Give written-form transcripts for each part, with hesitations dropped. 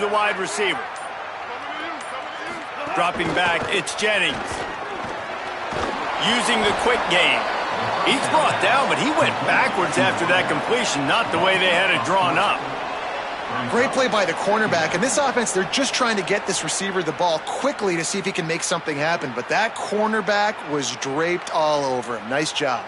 the wide receiver. Dropping back, it's Jennings. Using the quick game. He's brought down, but he went backwards after that completion, not the way they had it drawn up. Great play by the cornerback. In this offense, they're just trying to get this receiver the ball quickly to see if he can make something happen. But that cornerback was draped all over him. Nice job.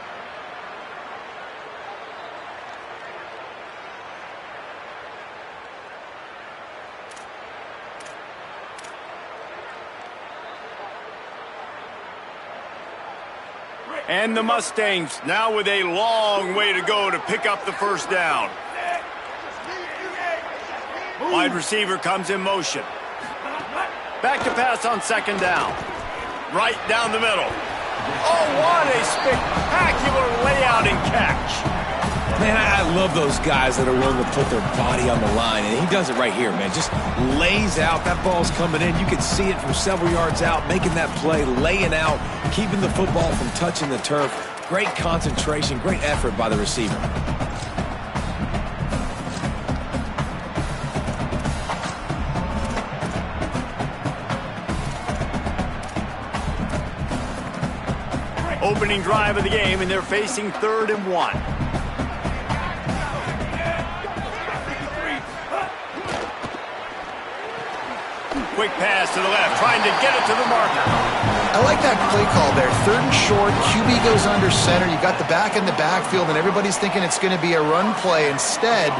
And the Mustangs now with a long way to go to pick up the first down. Wide receiver comes in motion. Back to pass on second down. Right down the middle. Oh, what a spectacular layout and catch. Man, I love those guys that are willing to put their body on the line, and he does it right here, man. Just lays out. That ball's coming in. You can see it from several yards out, making that play, laying out, keeping the football from touching the turf. Great concentration, great effort by the receiver. Opening drive of the game, and they're facing 3rd and 1. Quick pass to the left, trying to get it to the marker. I like that play call there. 3rd and short, QB goes under center. You got the back in the backfield, and everybody's thinking it's going to be a run play. Instead,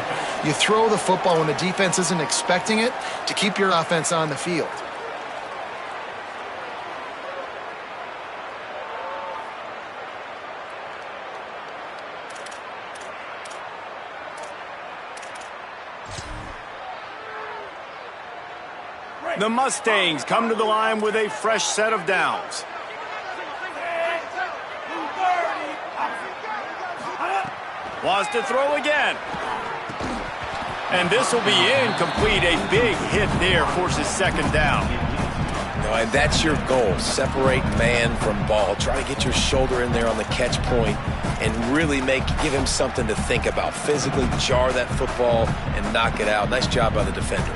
you throw the football when the defense isn't expecting it to keep your offense on the field. The Mustangs come to the line with a fresh set of downs. Wants to throw again. And this will be incomplete. A big hit there forces second down. And that's your goal. Separate man from ball. Try to get your shoulder in there on the catch point and really give him something to think about. Physically jar that football and knock it out. Nice job by the defender.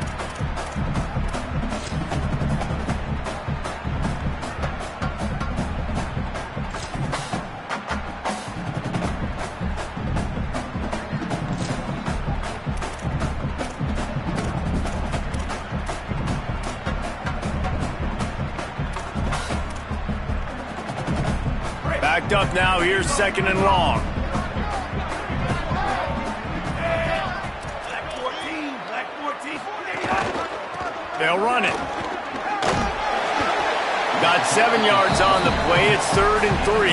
Backed up now, here's 2nd and long. They'll run it. Got 7 yards on the play, it's 3rd and 3.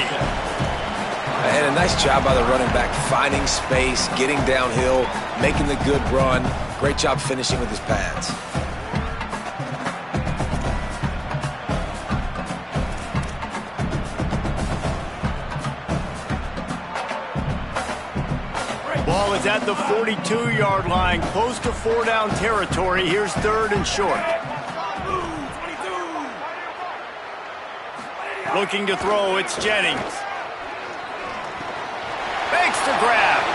And a nice job by the running back, finding space, getting downhill, making the good run. Great job finishing with his pads. Ball is at the 42-yard line, close to 4-down territory. Here's 3rd and short. Looking to throw, it's Jennings. Makes the grab.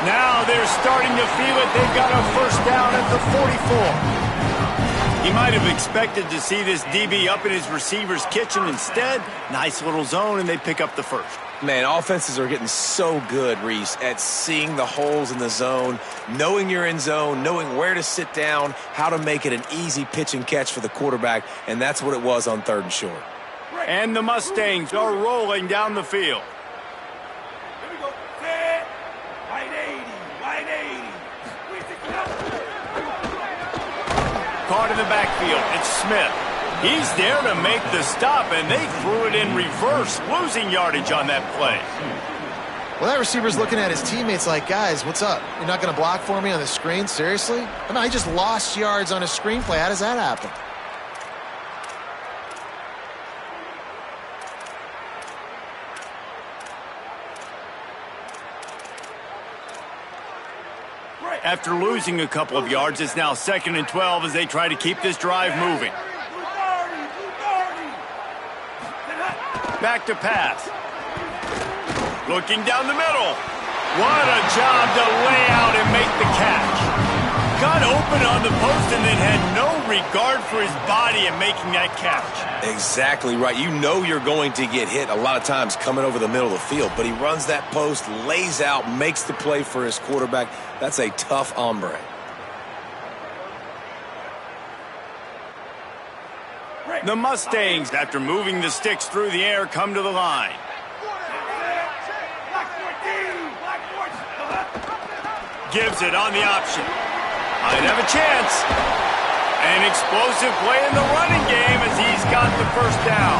Now they're starting to feel it. They've got a first down at the 44. He might have expected to see this DB up in his receiver's kitchen. Instead, nice little zone, and they pick up the first. Man, offenses are getting so good, Reese, at seeing the holes in the zone, knowing you're in zone, knowing where to sit down, how to make it an easy pitch and catch for the quarterback, and that's what it was on 3rd and short. And the Mustangs are rolling down the field. Here we go. Wide 80. Wide 80. Caught in the backfield. It's Smith. He's there to make the stop, and they threw it in reverse, losing yardage on that play. Well, that receiver's looking at his teammates like, guys, what's up? You're not going to block for me on the screen? Seriously? I mean, I just lost yards on a screen play. How does that happen? After losing a couple of yards, it's now 2nd and 12 as they try to keep this drive moving. Back to pass. Looking down the middle. What a job to lay out and make the catch. got open on the post and then had no regard for his body in making that catch. Exactly right. You know you're going to get hit a lot of times coming over the middle of the field, but he runs that post, lays out, makes the play for his quarterback. That's a tough hombre. The Mustangs, after moving the sticks through the air, come to the line. Gives it on the option. Might have a chance. An explosive play in the running game as he's got the first down.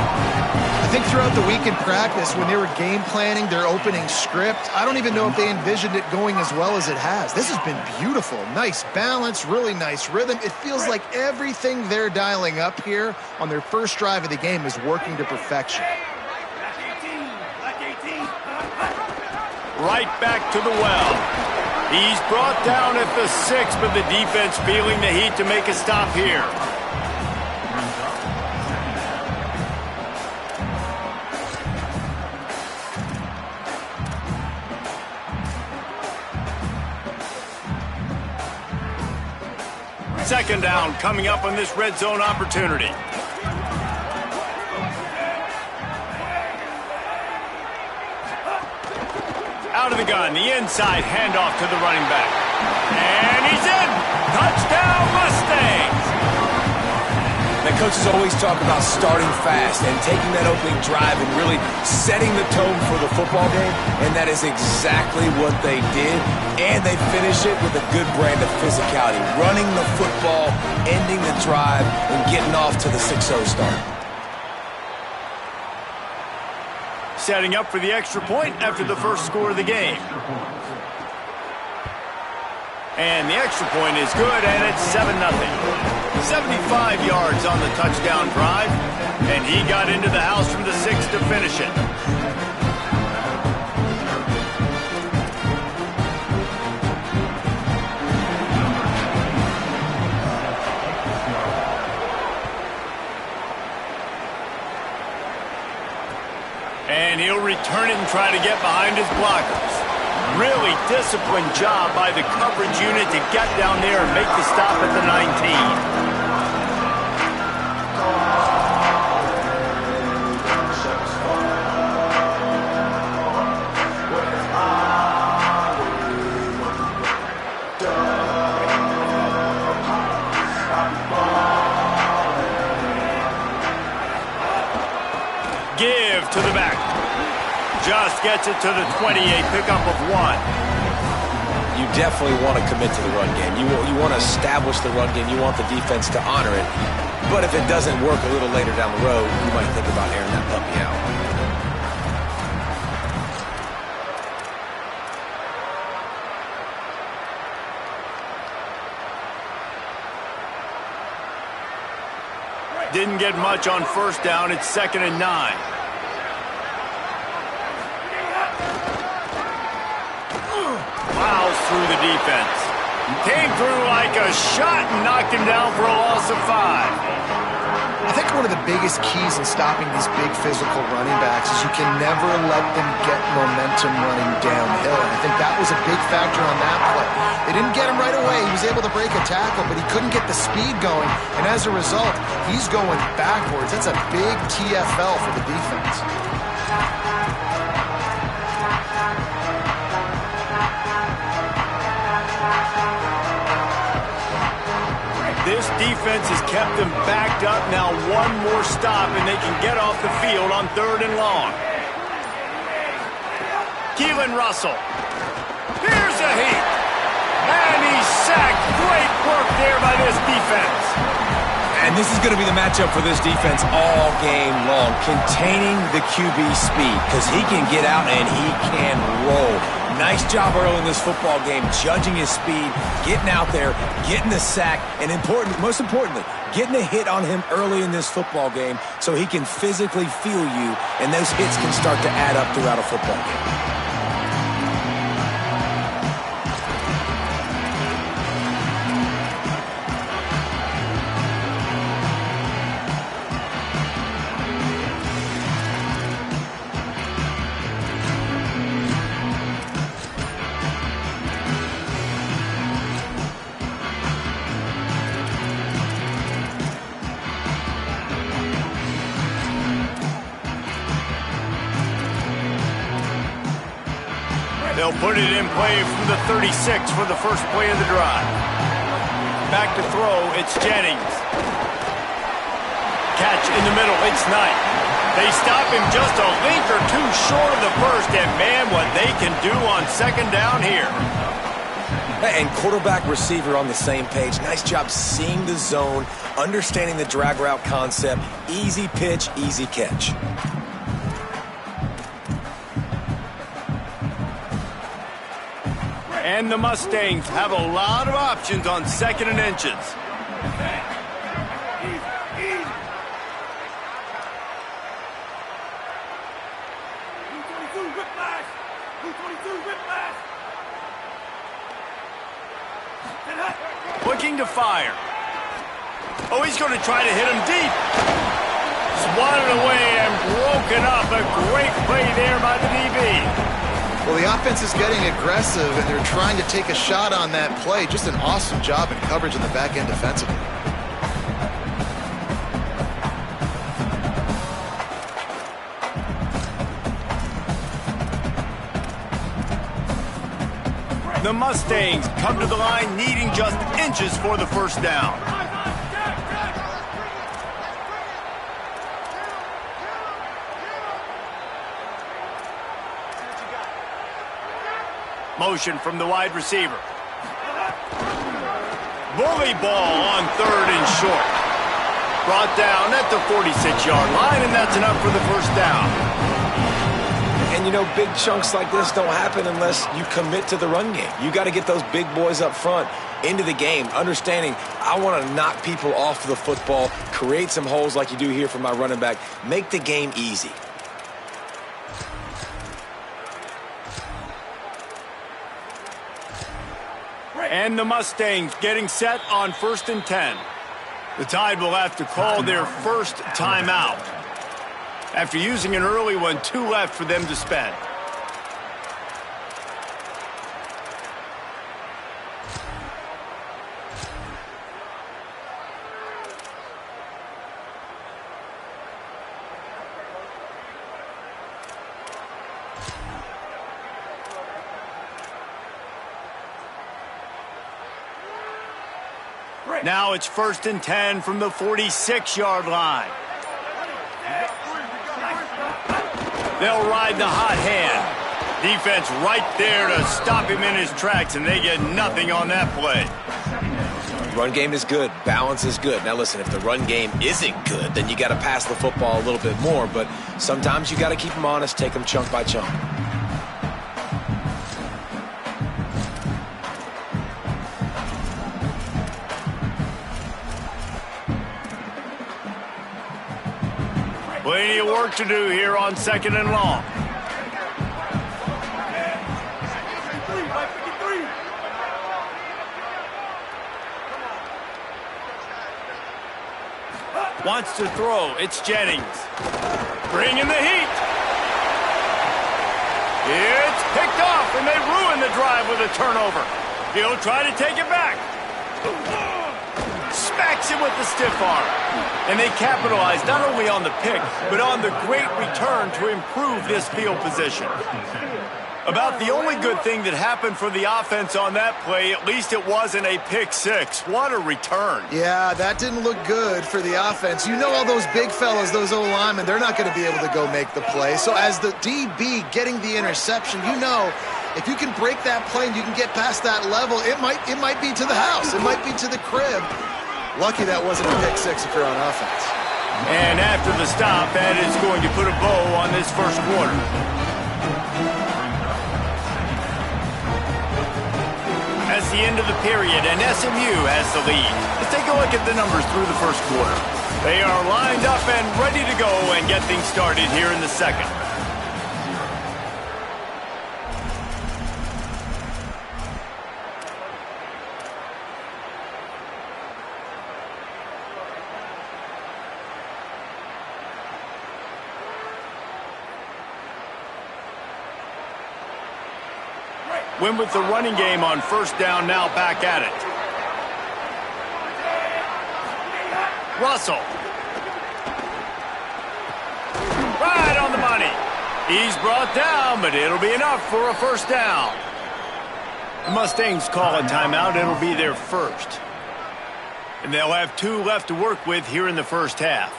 I think throughout the week in practice, when they were game planning their opening script, I don't even know if they envisioned it going as well as it has. This has been beautiful. Nice balance, really nice rhythm. It feels like everything they're dialing up here on their first drive of the game is working to perfection. Right back to the well. He's brought down at the 6, but the defense feeling the heat to make a stop here. Second down coming up on this red zone opportunity. Out of the gun, the inside handoff to the running back. And he's in! Touchdown, Mustangs! The coaches always talk about starting fast and taking that opening drive and really setting the tone for the football game, and that is exactly what they did, and they finish it with a good brand of physicality, running the football, ending the drive, and getting off to the 6-0 start. Setting up for the extra point after the first score of the game. And the extra point is good, and it's 7-0. 75 yards on the touchdown drive, and he got into the house from the 6 to finish it. And he'll return it and try to get behind his blockers. Really disciplined job by the coverage unit to get down there and make the stop at the 19. Give to the back. Just gets it to the 28, pickup of 1. You definitely want to commit to the run game. You want to establish the run game. You want the defense to honor it. But if it doesn't work a little later down the road, you might think about airing that puppy out. Didn't get much on first down. It's 2nd and 9. Plows through the defense. Came through like a shot and knocked him down for a loss of 5. I think one of the biggest keys in stopping these big physical running backs is you can never let them get momentum running downhill. And I think that was a big factor on that play. They didn't get him right away. He was able to break a tackle, but he couldn't get the speed going. And as a result, he's going backwards. That's a big TFL for the defense. This defense has kept them backed up. Now one more stop, and they can get off the field on 3rd and long. Keelan Russell. Here's a heat. And he's sacked. Great work there by this defense. And this is going to be the matchup for this defense all game long, containing the QB speed, because he can get out and he can roll. Nice job early in this football game, judging his speed, getting out there, getting the sack, and most importantly, getting a hit on him early in this football game so he can physically feel you, and those hits can start to add up throughout a football game. They'll put it in play from the 36 for the first play of the drive. Back to throw, it's Jennings. Catch in the middle, it's Knight. They stop him just a link or two short of the first, and man, what they can do on second down here. And quarterback receiver on the same page. Nice job seeing the zone, understanding the drag route concept. Easy pitch, easy catch. And the Mustangs have a lot of options on second and inches. Looking to fire. Oh, he's going to try to hit him deep. Swatted away and broken up. A great play there by the DB. Well, the offense is getting aggressive, and they're trying to take a shot on that play. Just an awesome job in coverage in the back end defensively. The Mustangs come to the line needing just inches for the first down. Motion from the wide receiver. Bully ball on third and short. Brought down at the 46-yard line, and that's enough for the first down. And, you know, big chunks like this don't happen unless you commit to the run game. You got to get those big boys up front into the game, understanding I want to knock people off the football, create some holes like you do here for my running back, make the game easy. And the Mustangs getting set on 1st and 10. The Tide will have to call their first timeout. After using an early one, 2 left for them to spend. Now it's 1st and 10 from the 46-yard line. They'll ride the hot hand. Defense right there to stop him in his tracks, and they get nothing on that play. Run game is good. Balance is good. Now, listen, if the run game isn't good, then you got to pass the football a little bit more, but sometimes you got to keep them honest, take them chunk by chunk. Plenty of work to do here on 2nd and long. Wants to throw. It's Jennings. Bringing the heat. It's picked off, and they ruin the drive with a turnover. He'll try to take it back. Smacks him with the stiff arm. And they capitalize not only on the pick, but on the great return to improve this field position. About the only good thing that happened for the offense on that play, at least it wasn't a pick six. What a return. Yeah, that didn't look good for the offense. You know all those big fellas, those O-linemen, they're not going to be able to go make the play. So as the DB getting the interception, you know if you can break that play and you can get past that level, it might be to the house. It might be to the crib. Lucky that wasn't a pick six if you're on offense. And after the stop, that is going to put a bow on this first quarter. That's the end of the period, and SMU has the lead. Let's take a look at the numbers through the first quarter. They are lined up and ready to go and get things started here in the second. Win with the running game on first down, now back at it. Russell. Right on the money. He's brought down, but it'll be enough for a first down. The Mustangs call a timeout. It'll be their first. And they'll have 2 left to work with here in the first half.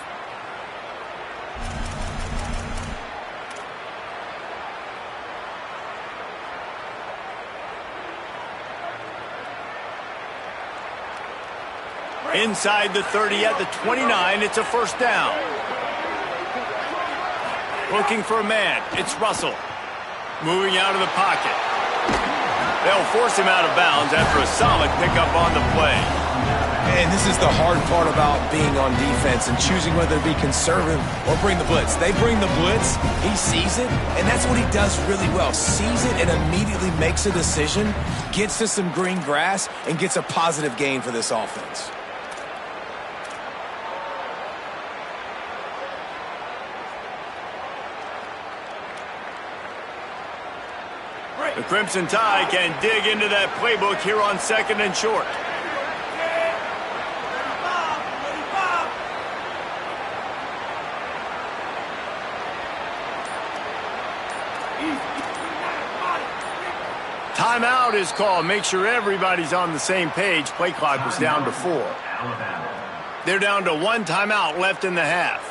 Inside the 30 at the 29, it's a first down. Looking for a man, it's Russell. Moving out of the pocket. They'll force him out of bounds after a solid pickup on the play. And this is the hard part about being on defense and choosing whether to be conservative or bring the blitz. They bring the blitz, he sees it, and that's what he does really well. Sees it and immediately makes a decision, gets to some green grass, and gets a positive gain for this offense. The Crimson Tide can dig into that playbook here on 2nd and short. Timeout is called. Make sure everybody's on the same page. Play clock was down to 4. They're down to 1 timeout left in the half.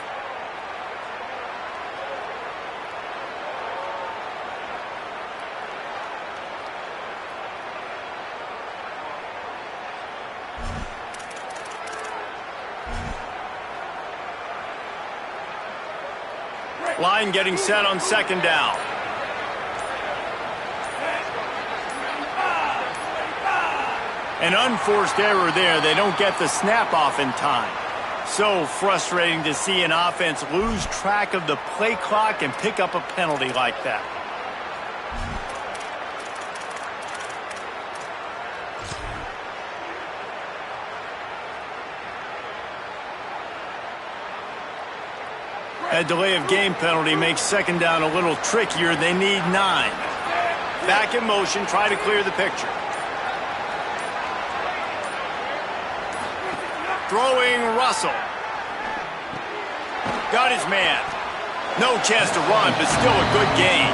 Line getting set on 2nd down. An unforced error there. They don't get the snap off in time. So frustrating to see an offense lose track of the play clock and pick up a penalty like that. That delay of game penalty makes 2nd down a little trickier. They need 9. Back in motion, try to clear the picture. Throwing Russell. Got his man. No chance to run, but still a good gain.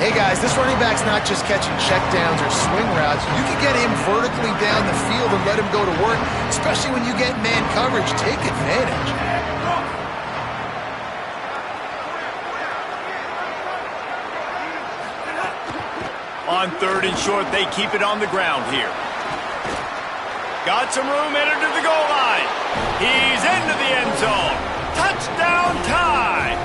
Hey, guys, this running back's not just catching checkdowns or swing routes. You can get him vertically down the field and let him go to work, especially when you get man coverage. Take advantage. On 3rd and short, they keep it on the ground here. Got some room, entered to the goal line. He's into the end zone. Touchdown Tide.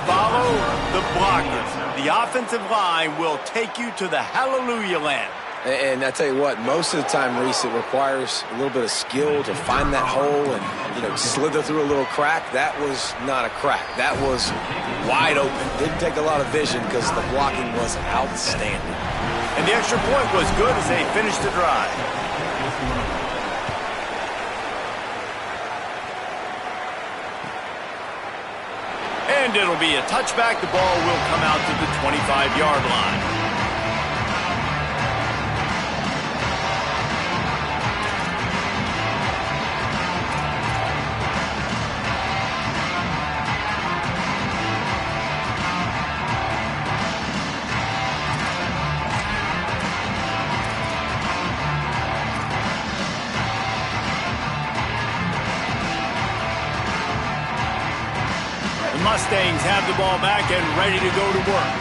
Follow the blockers. The offensive line will take you to the hallelujah land. And I tell you what, most of the time, Reese, it requires a little bit of skill to find that hole and, slither through a little crack. That was not a crack. That was wide open. Didn't take a lot of vision because the blocking was outstanding. And the extra point was good as they finished the drive. And it'll be a touchback. The ball will come out to the 25-yard line. Mustangs have the ball back and ready to go to work.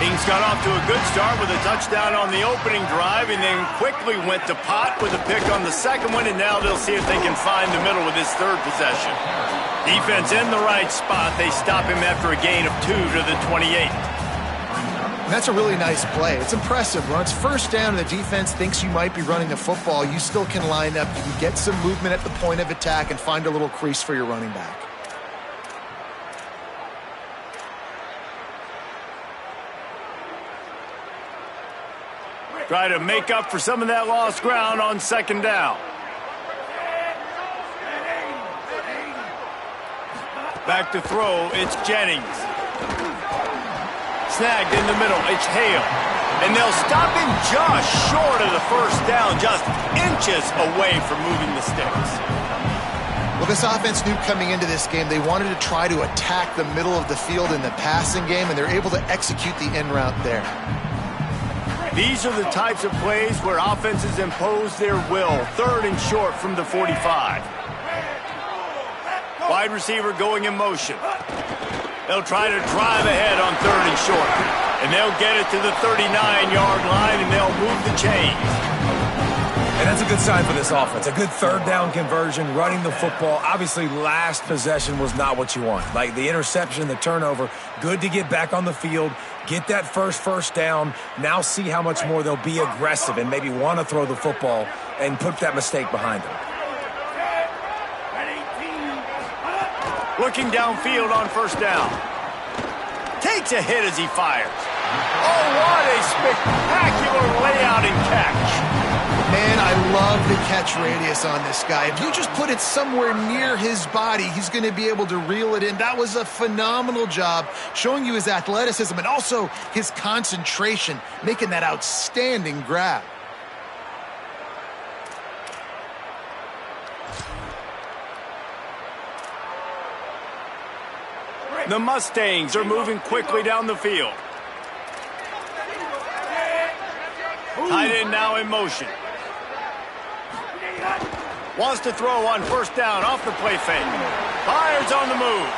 Things got off to a good start with a touchdown on the opening drive and then quickly went to pot with a pick on the second one, and now they'll see if they can find the middle with this 3rd possession. Defense in the right spot. They stop him after a gain of 2 to the 28. And that's a really nice play. It's impressive. When it's 1st down and the defense thinks you might be running the football, you still can line up. You can get some movement at the point of attack and find a little crease for your running back. Try to make up for some of that lost ground on 2nd down. Back to throw, it's Jennings. Snagged in the middle, it's Hale. And they'll stop him just short of the 1st down, just inches away from moving the sticks. Look This offense knew coming into this game they wanted to try to attack the middle of the field in the passing game, and they're able to execute the in route there. These are the types of plays where offenses impose their will. 3rd and short from the 45. Wide receiver going in motion. They'll try to drive ahead on 3rd and short. And they'll get it to the 39-yard line, and they'll move the chains. And that's a good sign for this offense. A good 3rd down conversion, running the football. Obviously, last possession was not what you want. Like the interception, the turnover, good to get back on the field, get that first down. Now see how much more they'll be aggressive and maybe want to throw the football and put that mistake behind them. Looking downfield on 1st down. Takes a hit as he fires. Oh, what a spectacular layout and catch. Man, I love the catch radius on this guy. If you just put it somewhere near his body, he's going to be able to reel it in. That was a phenomenal job, showing you his athleticism and also his concentration, making that outstanding grab. The Mustangs are moving quickly down the field. Tight end now in motion. Wants to throw on 1st down off the play fake. Fires on the move.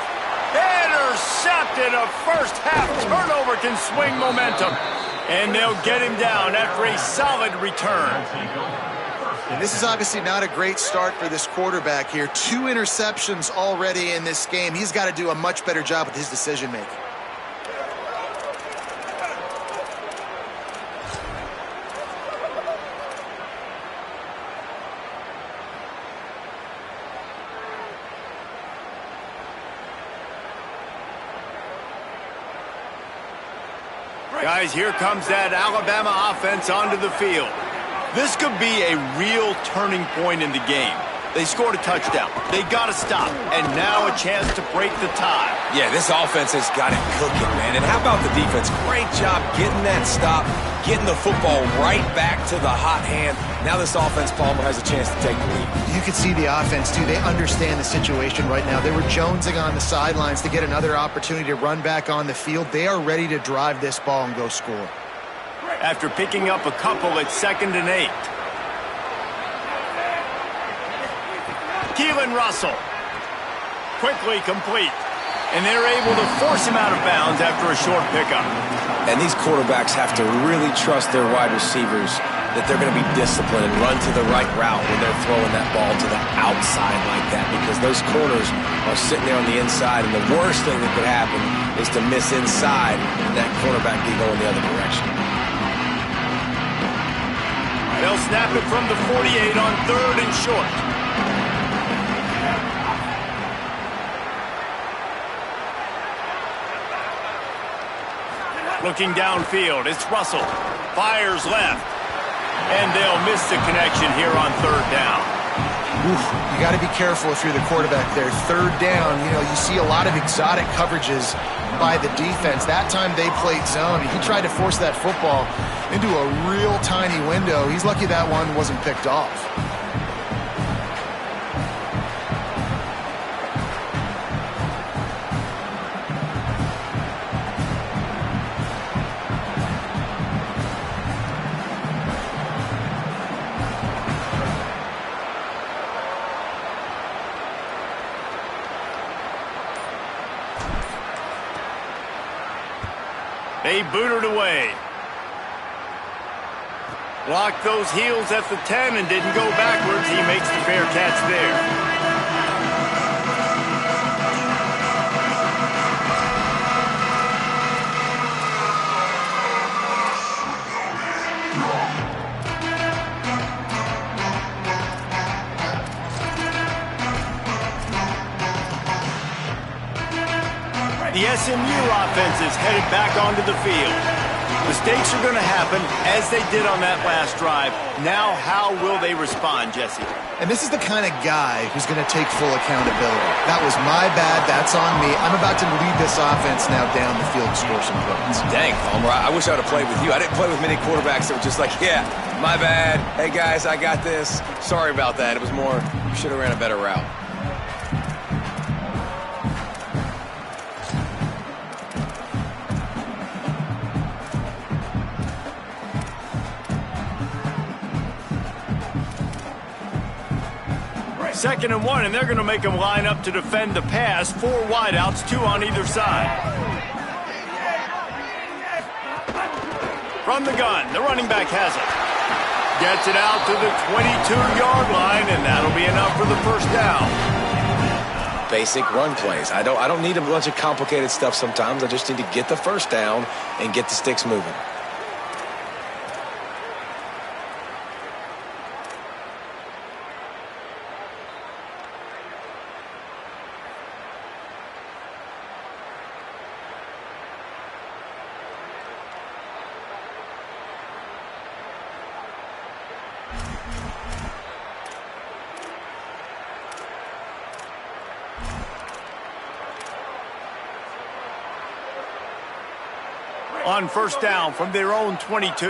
Intercepted. A first-half turnover can swing momentum. And they'll get him down after a solid return. And this is obviously not a great start for this quarterback here. 2 interceptions already in this game. He's got to do a much better job with his decision-making. Guys, here comes that Alabama offense onto the field. This could be a real turning point in the game. They scored a touchdown. They got to stop. And now a chance to break the tie. Yeah, this offense has got it cooking, man. And how about the defense? Great job getting that stop, getting the football right back to the hot hand. Now this offense, Palmer, has a chance to take the lead. You can see the offense, too. They understand the situation right now. They were jonesing on the sidelines to get another opportunity to run back on the field. They are ready to drive this ball and go score. After picking up a couple at 2nd and 8. Keelan Russell. Quickly complete. And they're able to force him out of bounds after a short pickup. And these quarterbacks have to really trust their wide receivers that they're going to be disciplined and run to the right route when they're throwing that ball to the outside like that, because those corners are sitting there on the inside, and the worst thing that could happen is to miss inside and that quarterback be going the other direction. They'll snap it from the 48 on 3rd and short. Looking downfield, it's Russell. Fires left. And they'll miss the connection here on 3rd down. Oof, you got to be careful if you're the quarterback there. 3rd down, you see a lot of exotic coverages by the defense. That time they played zone. He tried to force that football into a real tiny window. He's lucky that one wasn't picked off. They booted away. Blocked those heels at the 10 and didn't go backwards. He makes the fair catch there. The SMU offense is headed back onto the field. Mistakes are going to happen, as they did on that last drive. Now, how will they respond, Jesse? And this is the kind of guy who's going to take full accountability. That was my bad. That's on me. I'm about to lead this offense now down the field to score some points. Dang, Palmer, I wish I would have played with you. I didn't play with many quarterbacks that were just like, yeah, my bad. Hey, guys, I got this. Sorry about that. It was more, you should have ran a better route. Second and 1, and they're going to make them line up to defend the pass. 4 wideouts, 2 on either side. From the gun, the running back has it. Gets it out to the 22-yard line, and that'll be enough for the first down. Basic run plays. I don't need a bunch of complicated stuff sometimes. I just need to get the first down and get the sticks moving. On first down from their own 22.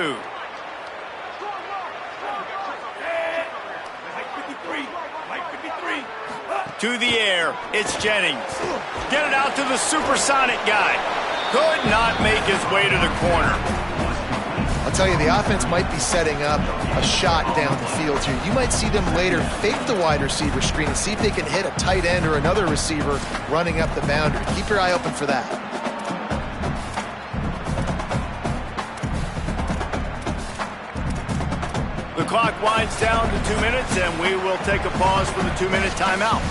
To the air, it's Jennings. Get it out to the supersonic guy. Could not make his way to the corner. I'll tell you, the offense might be setting up a shot down the field here. You might see them later fake the wide receiver screen and see if they can hit a tight end or another receiver running up the boundary. Keep your eye open for that. The clock winds down to 2 minutes, and we will take a pause for the 2-minute timeout.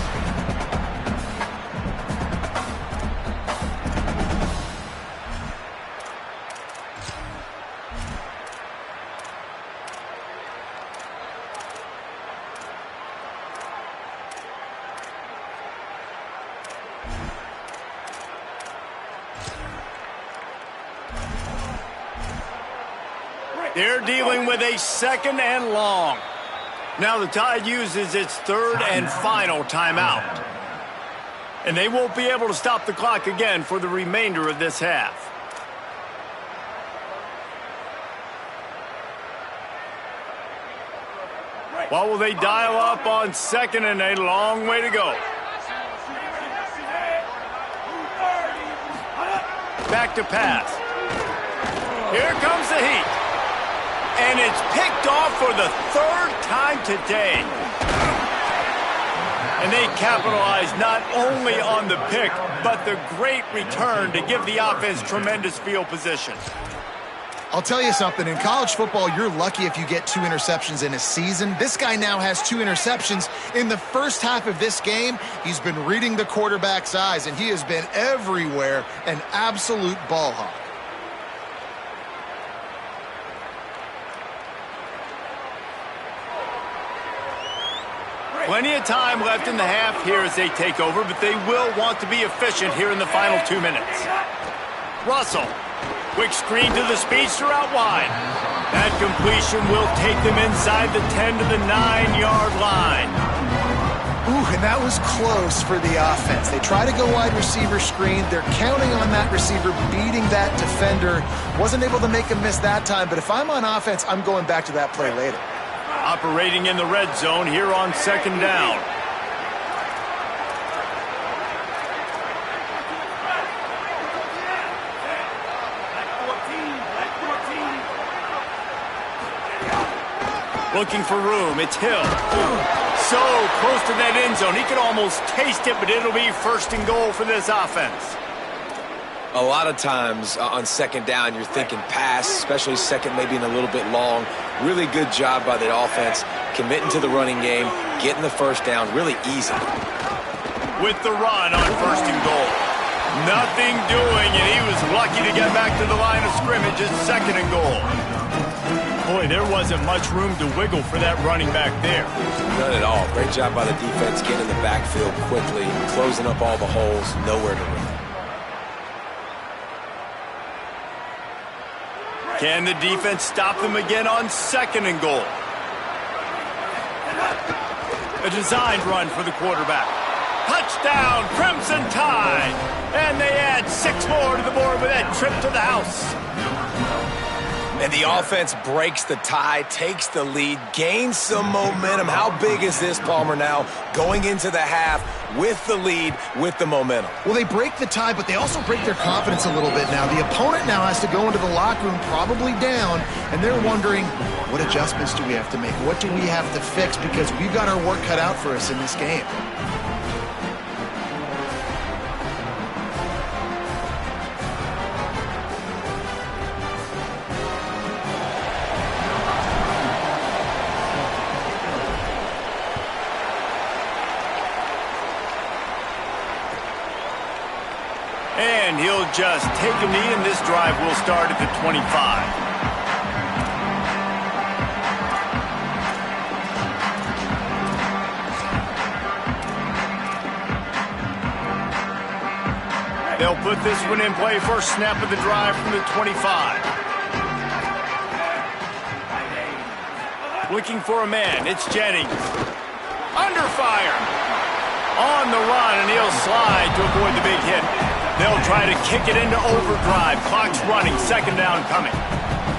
They're dealing with a second and long. Now the Tide uses its third and final timeout. And they won't be able to stop the clock again for the remainder of this half. What will they dial up on second and a long way to go? Back to pass. Here comes the heat. And it's picked off for the 3rd time today. And they capitalize not only on the pick, but the great return to give the offense tremendous field position. I'll tell you something. In college football, you're lucky if you get 2 interceptions in a season. This guy now has 2 interceptions. In the first half of this game, he's been reading the quarterback's eyes, and he has been everywhere, an absolute ball hawk. Plenty of time left in the half here as they take over, but they will want to be efficient here in the final 2 minutes. Russell, quick screen to the speedster out wide. That completion will take them inside the 10 to the 9-yard line. Ooh, and that was close for the offense. They try to go wide receiver screen. They're counting on that receiver beating that defender. Wasn't able to make a miss that time, but if I'm on offense, I'm going back to that play later. Operating in the red zone here on second down. Looking for room. It's Hill. So close to that end zone. He could almost taste it, but it'll be first and goal for this offense. A lot of times on second down, you're thinking pass, especially second, maybe in a little bit long. Really good job by the offense, committing to the running game, getting the first down, really easy. With the run on first and goal. Nothing doing, and he was lucky to get back to the line of scrimmage at second and goal. Boy, there wasn't much room to wiggle for that running back there. None at all. Great job by the defense getting in the backfield quickly, closing up all the holes, nowhere to run. Can the defense stop them again on second and goal? A designed run for the quarterback. Touchdown, Crimson Tide! And they add 6 more to the board with that trip to the house. And the offense breaks the tie, takes the lead, gains some momentum. How big is this, Palmer, now going into the half with the lead, with the momentum? Well, they break the tie, but they also break their confidence a little bit now. The opponent now has to go into the locker room probably down, and they're wondering, what adjustments do we have to make? What do we have to fix? Because we've got our work cut out for us in this game. And he'll just take a knee, and this drive will start at the 25. They'll put this one in play. First snap of the drive from the 25. Looking for a man. It's Jennings. Under fire. On the run, and he'll slide to avoid the big hit. They'll try to kick it into overdrive. Clock's running. Second down coming.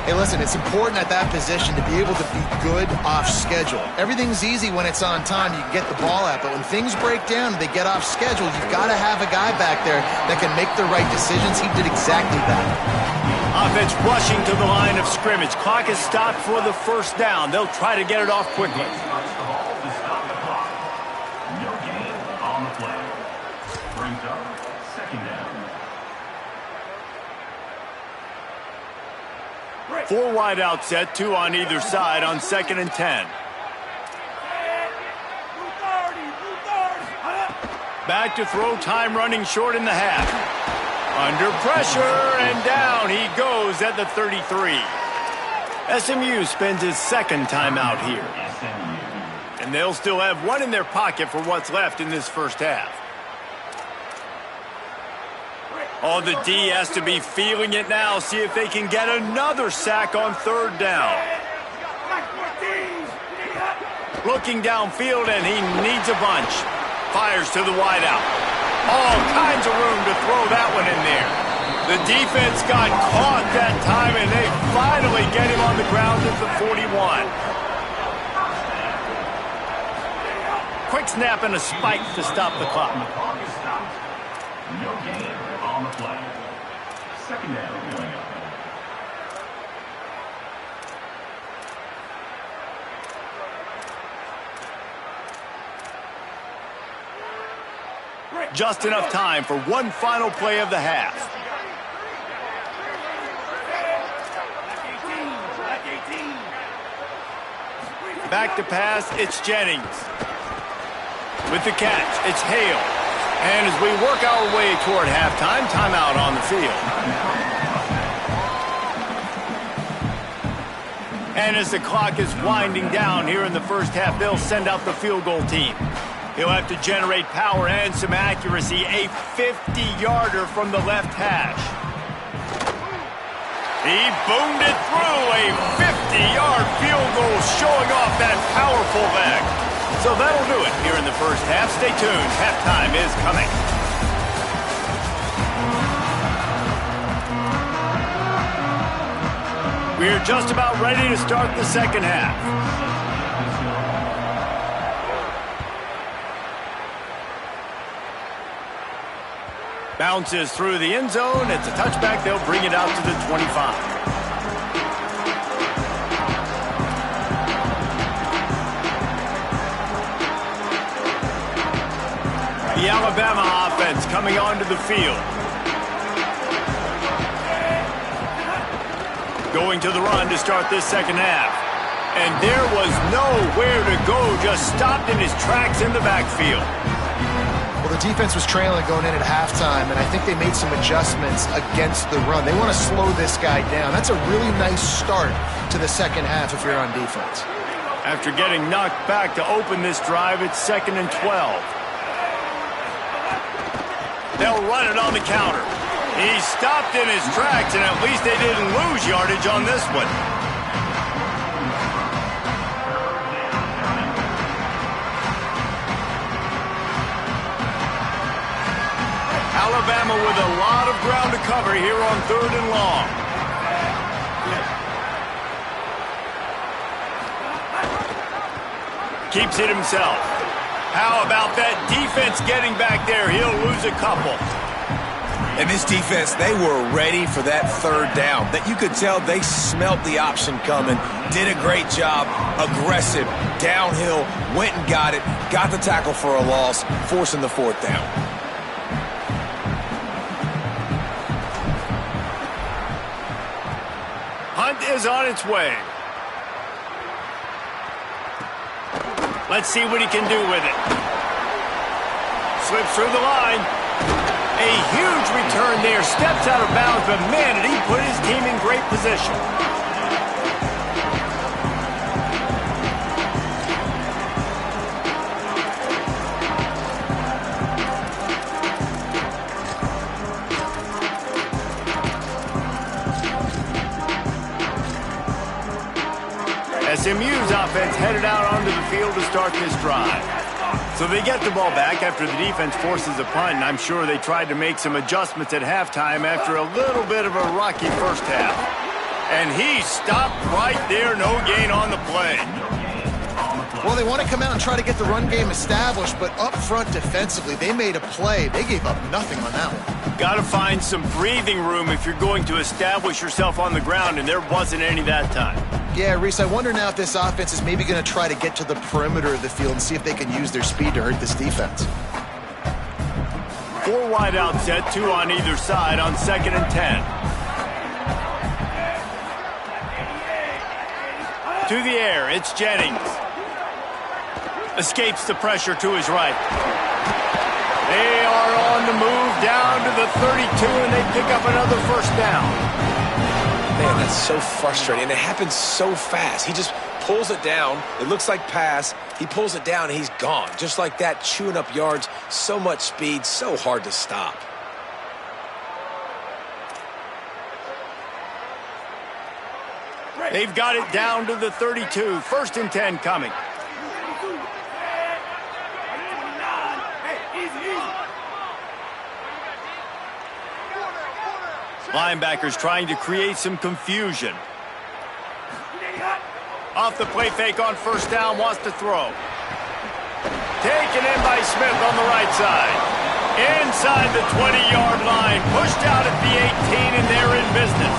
Hey, listen, it's important at that position to be able to be good off schedule. Everything's easy when it's on time. You can get the ball out, but when things break down and they get off schedule, you've got to have a guy back there that can make the right decisions. He did exactly that. Offense rushing to the line of scrimmage. Clock is stopped for the first down. They'll try to get it off quickly. Four wide out set, two on either side on 2nd and 10. Back to throw, time running short in the half. Under pressure, and down he goes at the 33. SMU spends his second timeout here. And they'll still have one in their pocket for what's left in this first half. Oh, the D has to be feeling it now. See if they can get another sack on third down. Looking downfield, and he needs a bunch. Fires to the wideout. All kinds of room to throw that one in there. The defense got caught that time, and they finally get him on the ground at the 41. Quick snap and a spike to stop the clock. No gain on the play. Second down going up. Just enough time for one final play of the half. Back to pass, it's Jennings. With the catch, it's Hale. And as we work our way toward halftime, timeout on the field. And as the clock is winding down here in the first half, they'll send out the field goal team. He'll have to generate power and some accuracy. A 50-yarder from the left hash. He boomed it through. A 50-yard field goal showing off that powerful leg. So that'll do it here in the first half. Stay tuned. Halftime is coming. We're just about ready to start the second half. Bounces through the end zone. It's a touchback. They'll bring it out to the 25. The Alabama offense coming onto the field. Going to the run to start this second half. And there was nowhere to go, just stopped in his tracks in the backfield. Well, the defense was trailing going in at halftime, and I think they made some adjustments against the run. They want to slow this guy down. That's a really nice start to the second half if you're on defense. After getting knocked back to open this drive, it's 2nd and 12. They'll run it on the counter. He stopped in his tracks, and at least they didn't lose yardage on this one. Alabama with a lot of ground to cover here on 3rd and long. keeps it himself. How about that defense getting back there? He'll lose a couple. And this defense, they were ready for that third down. That you could tell they smelt the option coming, did a great job, aggressive, downhill, went and got it, got the tackle for a loss, forcing the fourth down. Hunt is on its way. Let's see what he can do with it. Slips through the line. A huge return there. Steps out of bounds, but man, did he put his team in great position. SMU's offense headed out onto the field to start this drive. So they get the ball back after the defense forces a punt, and I'm sure they tried to make some adjustments at halftime after a little bit of a rocky first half. And he stopped right there, no gain on the play. Well, they want to come out and try to get the run game established, but up front defensively, they made a play. They gave up nothing on that one. Got to find some breathing room if you're going to establish yourself on the ground, and there wasn't any that time. Yeah, Reese, I wonder now if this offense is maybe going to try to get to the perimeter of the field and see if they can use their speed to hurt this defense. 4 wide out set, 2 on either side on 2nd and 10. To the air, it's Jennings. Escapes the pressure to his right. They are on the move down to the 32, and they pick up another first down. Man, that's so frustrating, and it happens so fast. He just pulls it down. It looks like pass. He pulls it down, and he's gone. Just like that, chewing up yards. So much speed, so hard to stop. They've got it down to the 32. 1st and 10 coming. Linebackers trying to create some confusion. Off the play fake on 1st down, wants to throw. Taken in by Smith on the right side. Inside the 20-yard line, pushed out at the 18, and they're in business.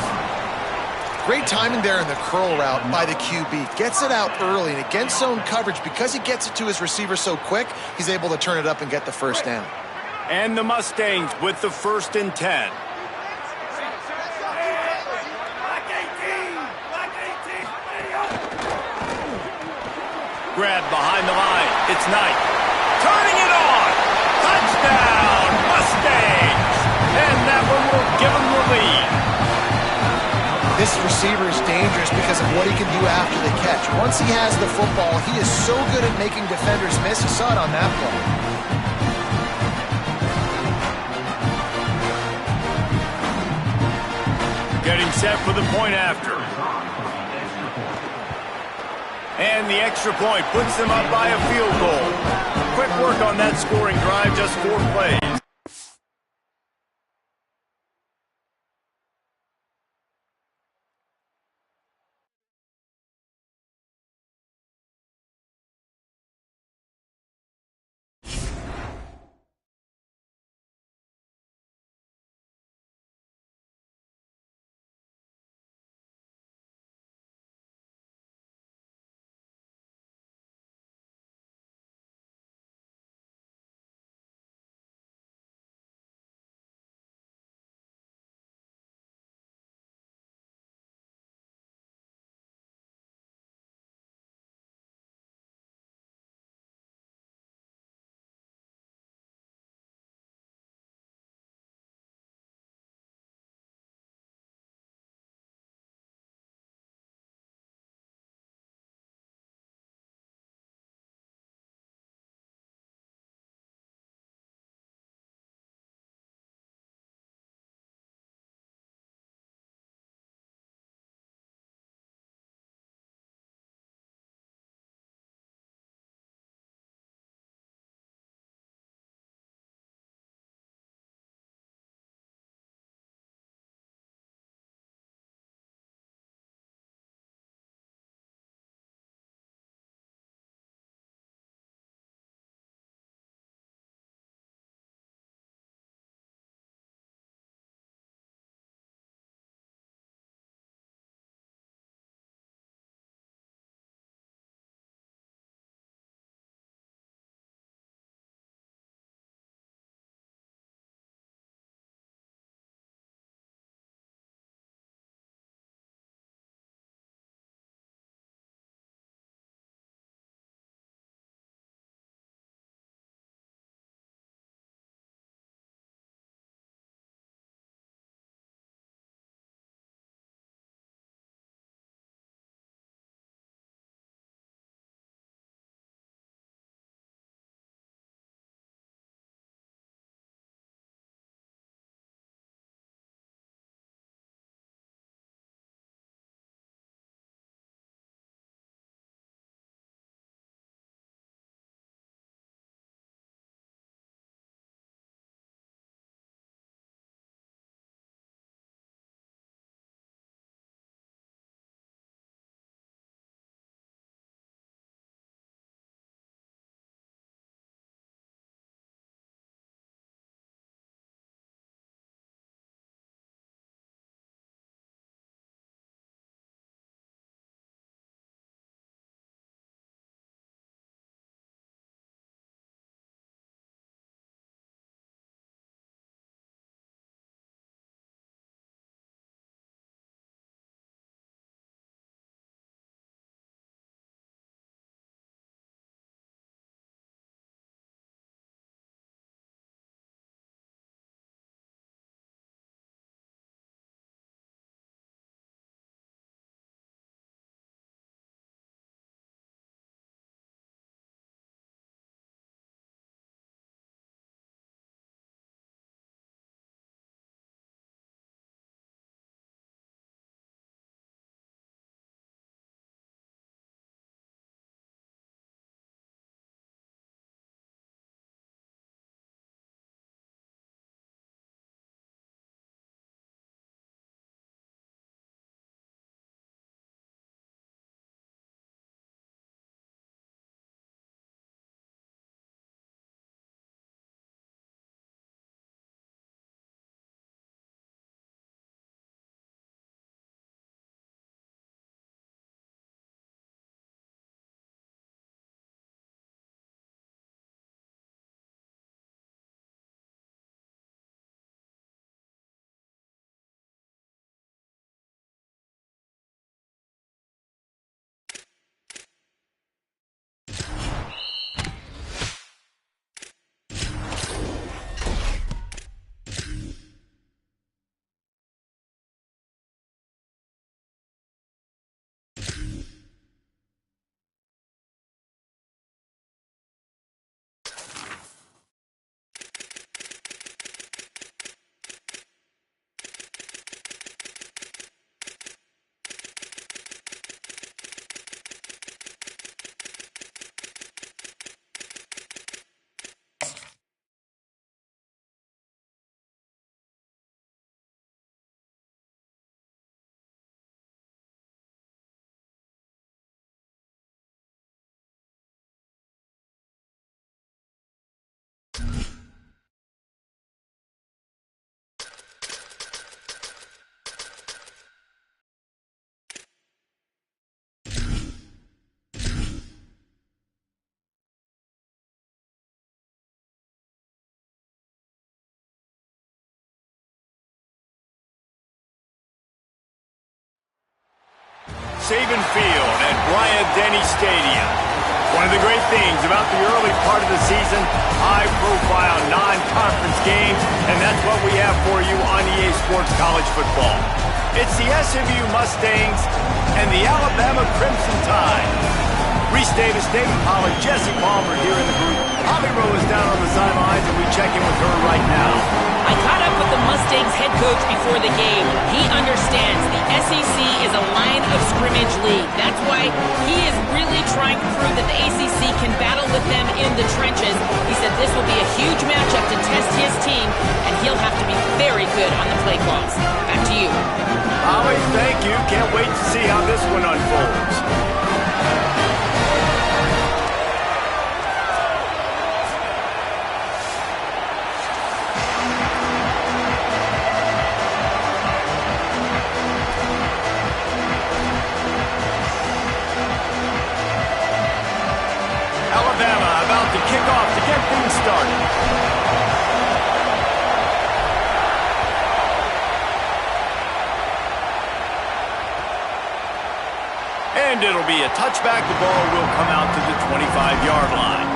Great timing there in the curl route by the QB. Gets it out early, and against zone coverage, because he gets it to his receiver so quick, he's able to turn it up and get the first down. And the Mustangs with the 1st and 10. Grab behind the line. It's Knight. Turning it on. Touchdown, Mustangs. And that one will give them the lead. This receiver is dangerous because of what he can do after the catch. Once he has the football, he is so good at making defenders miss. You saw it on that play. Getting set for the point after. And the extra point puts them up by a field goal. Quick work on that scoring drive, just 4 plays. Saban Field at Bryant-Denny Stadium. One of the great things about the early part of the season, high-profile non-conference games, and that's what we have for you on EA Sports College Football. It's the SMU Mustangs and the Alabama Crimson Tide. Reese Davis, David Pollack, Jesse Palmer here in the group. Holly Rowe is down on the sidelines, and we check in with her right now. I caught up with the Mustangs head coach before the game. He understands the SEC is a line of scrimmage league. That's why he is really trying to prove that the ACC can battle with them in the trenches. He said this will be a huge matchup to test his team, and he'll have to be very good on the play calls. Back to you. Holly, thank you. Can't wait to see how this one unfolds. Alabama about to kick off to get things started. And it'll be a touchback. The ball will come out to the 25-yard line.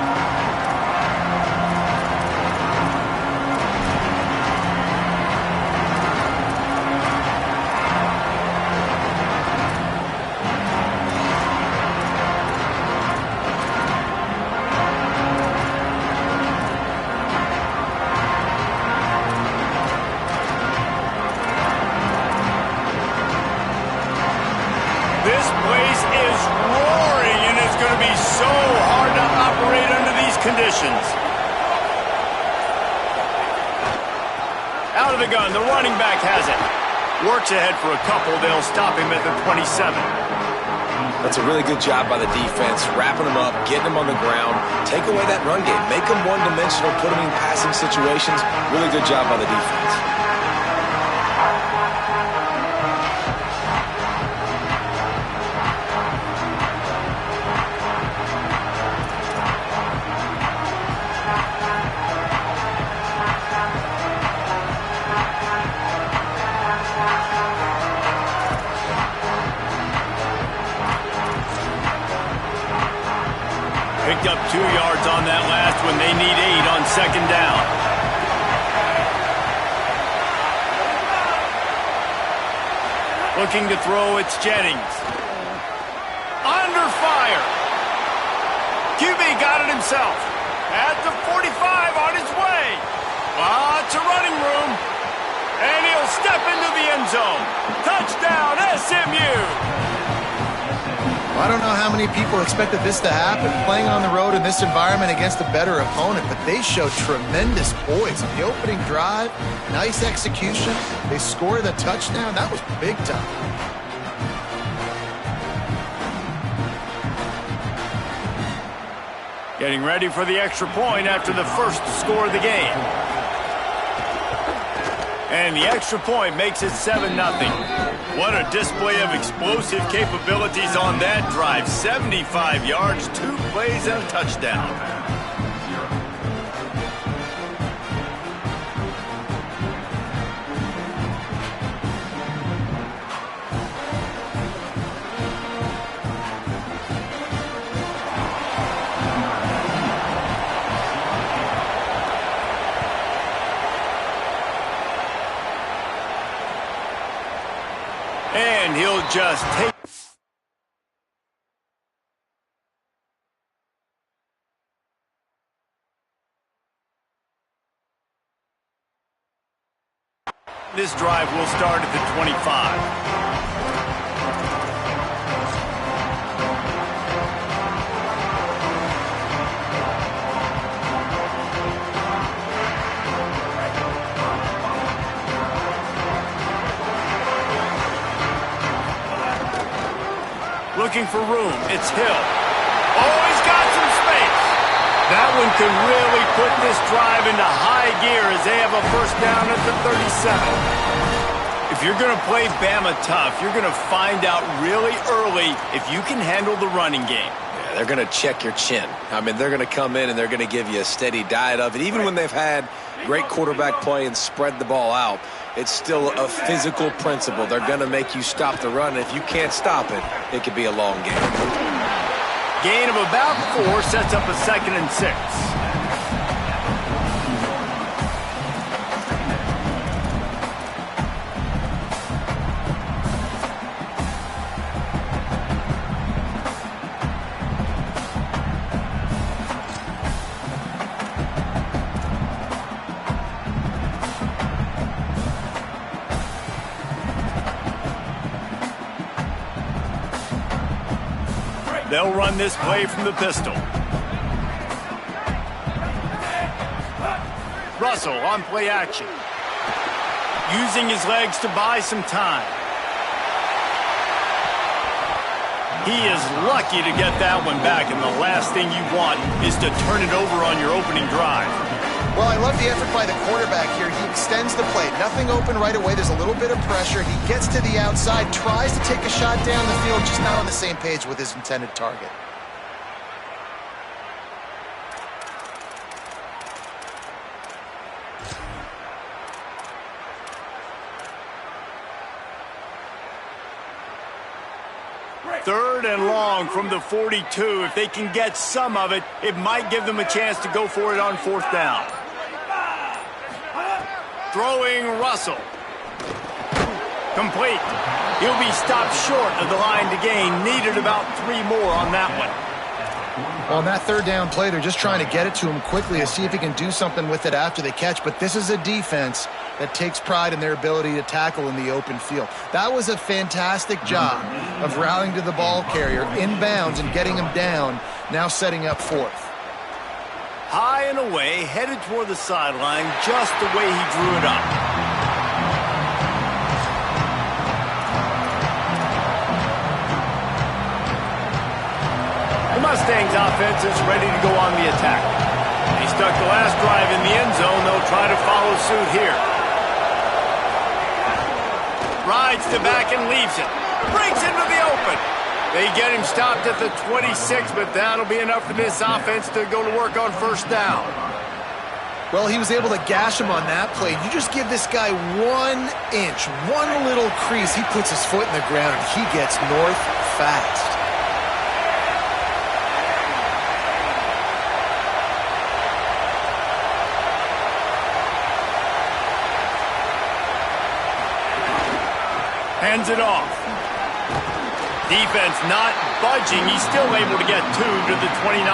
This place is roaring, and it's going to be so hard to operate under these conditions. Out of the gun, the running back has it. Works ahead for a couple. They'll stop him at the 27. That's a really good job by the defense, wrapping them up, getting them on the ground, take away that run game, make them one-dimensional, put them in passing situations. Really good job by the defense. Picked up 2 yards on that last one. They need 8 on second down. Looking to throw, it's Jennings. Under fire. QB got it himself. At the 45 on his way. Lots of running room. And he'll step into the end zone. Touchdown, SMU. I don't know how many people expected this to happen, playing on the road in this environment against a better opponent, but they showed tremendous poise. On the opening drive, nice execution. They scored the touchdown. That was big time. Getting ready for the extra point after the first score of the game. And the extra point makes it 7-0. What a display of explosive capabilities on that drive. 75 yards, 2 plays, and a touchdown. And he'll just take this drive will start at the 25. Looking for room. It's Hill. Oh, he's got some space. That one could really put this drive into high gear as they have a first down at the 37. If you're going to play Bama tough, you're going to find out really early if you can handle the running game. Yeah, they're going to check your chin. I mean, they're going to come in and they're going to give you a steady diet of it, even when they've had great quarterback play and spread the ball out. It's still a physical principle. They're going to make you stop the run. And if you can't stop it, it could be a long game. Gain of about 4 sets up a 2nd and 6. They'll run this play from the pistol. Russell on play action. Using his legs to buy some time. He is lucky to get that one back, and the last thing you want is to turn it over on your opening drive. Well, I love the effort by the quarterback here. He extends the play. Nothing open right away. There's a little bit of pressure. He gets to the outside, tries to take a shot down the field, just not on the same page with his intended target. Third and long from the 42. If they can get some of it, it might give them a chance to go for it on 4th down. Throwing Russell. Complete. He'll be stopped short of the line to gain. Needed about 3 more on that one. Well, on that 3rd down play, they're just trying to get it to him quickly to see if he can do something with it after they catch. But this is a defense that takes pride in their ability to tackle in the open field. That was a fantastic job of rallying to the ball carrier inbounds and getting him down, now setting up 4th. High and away, headed toward the sideline, just the way he drew it up. The Mustangs offense is ready to go on the attack. They stuck the last drive in the end zone. They'll try to follow suit here. Rides to back and leaves it. Breaks into the open. They get him stopped at the 26, but that'll be enough for this offense to go to work on 1st down. Well, he was able to gash him on that play. You just give this guy 1 inch, one little crease, he puts his foot in the ground, and he gets north fast. Hands it off. Defense not budging. He's still able to get 2 to the 29.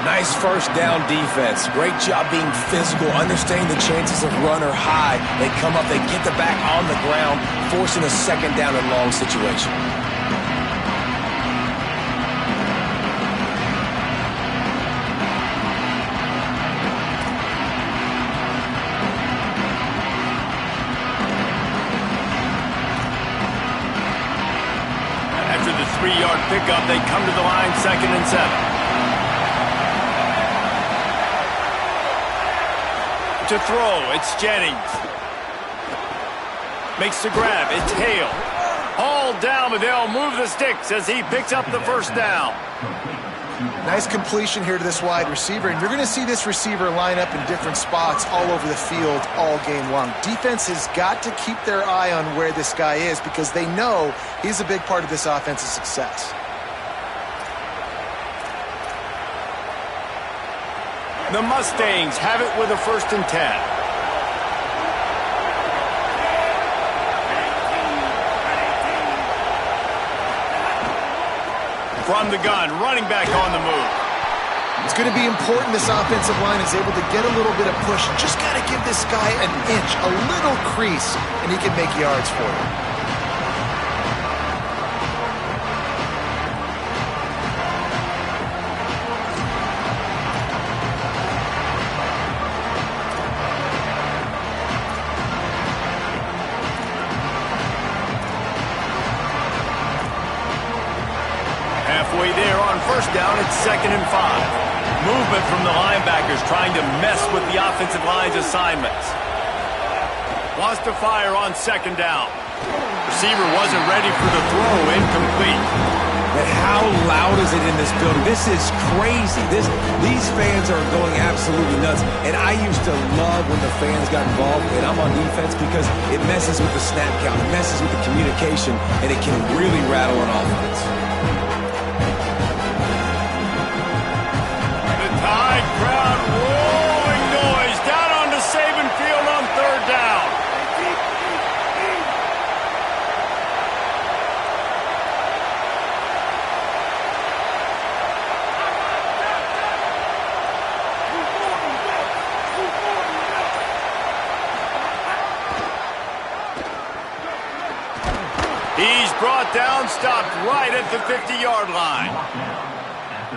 Nice 1st down defense. Great job being physical, understanding the chances of run are high. They come up, they get the back on the ground, forcing a 2nd down and long situation. After the 3-yard pickup, they come to the line 2nd and 7. To throw, it's Jennings. Makes the grab, it's Hale. Hauled down, but they'll move the sticks as he picks up the 1st down. Nice completion here to this wide receiver, and you're going to see this receiver line up in different spots all over the field all game long. Defense has got to keep their eye on where this guy is because they know he's a big part of this offense's success. The Mustangs have it with a 1st and 10. From the gun, running back on the move. It's going to be important this offensive line is able to get a little bit of push. Just got to give this guy an inch, a little crease, and he can make yards for you. Halfway there on 1st down, it's 2nd and 5. Movement from the linebackers trying to mess with the offensive line's assignments. Wants to fire on 2nd down. Receiver wasn't ready for the throw, incomplete. And how loud is it in this building? This is crazy. These fans are going absolutely nuts. And I used to love when the fans got involved, and I'm on defense because it messes with the snap count, it messes with the communication, and it can really rattle an offense. The Tide crowd rolling noise down onto Saban Field on third down. He's brought down, stopped right at the 50-yard line.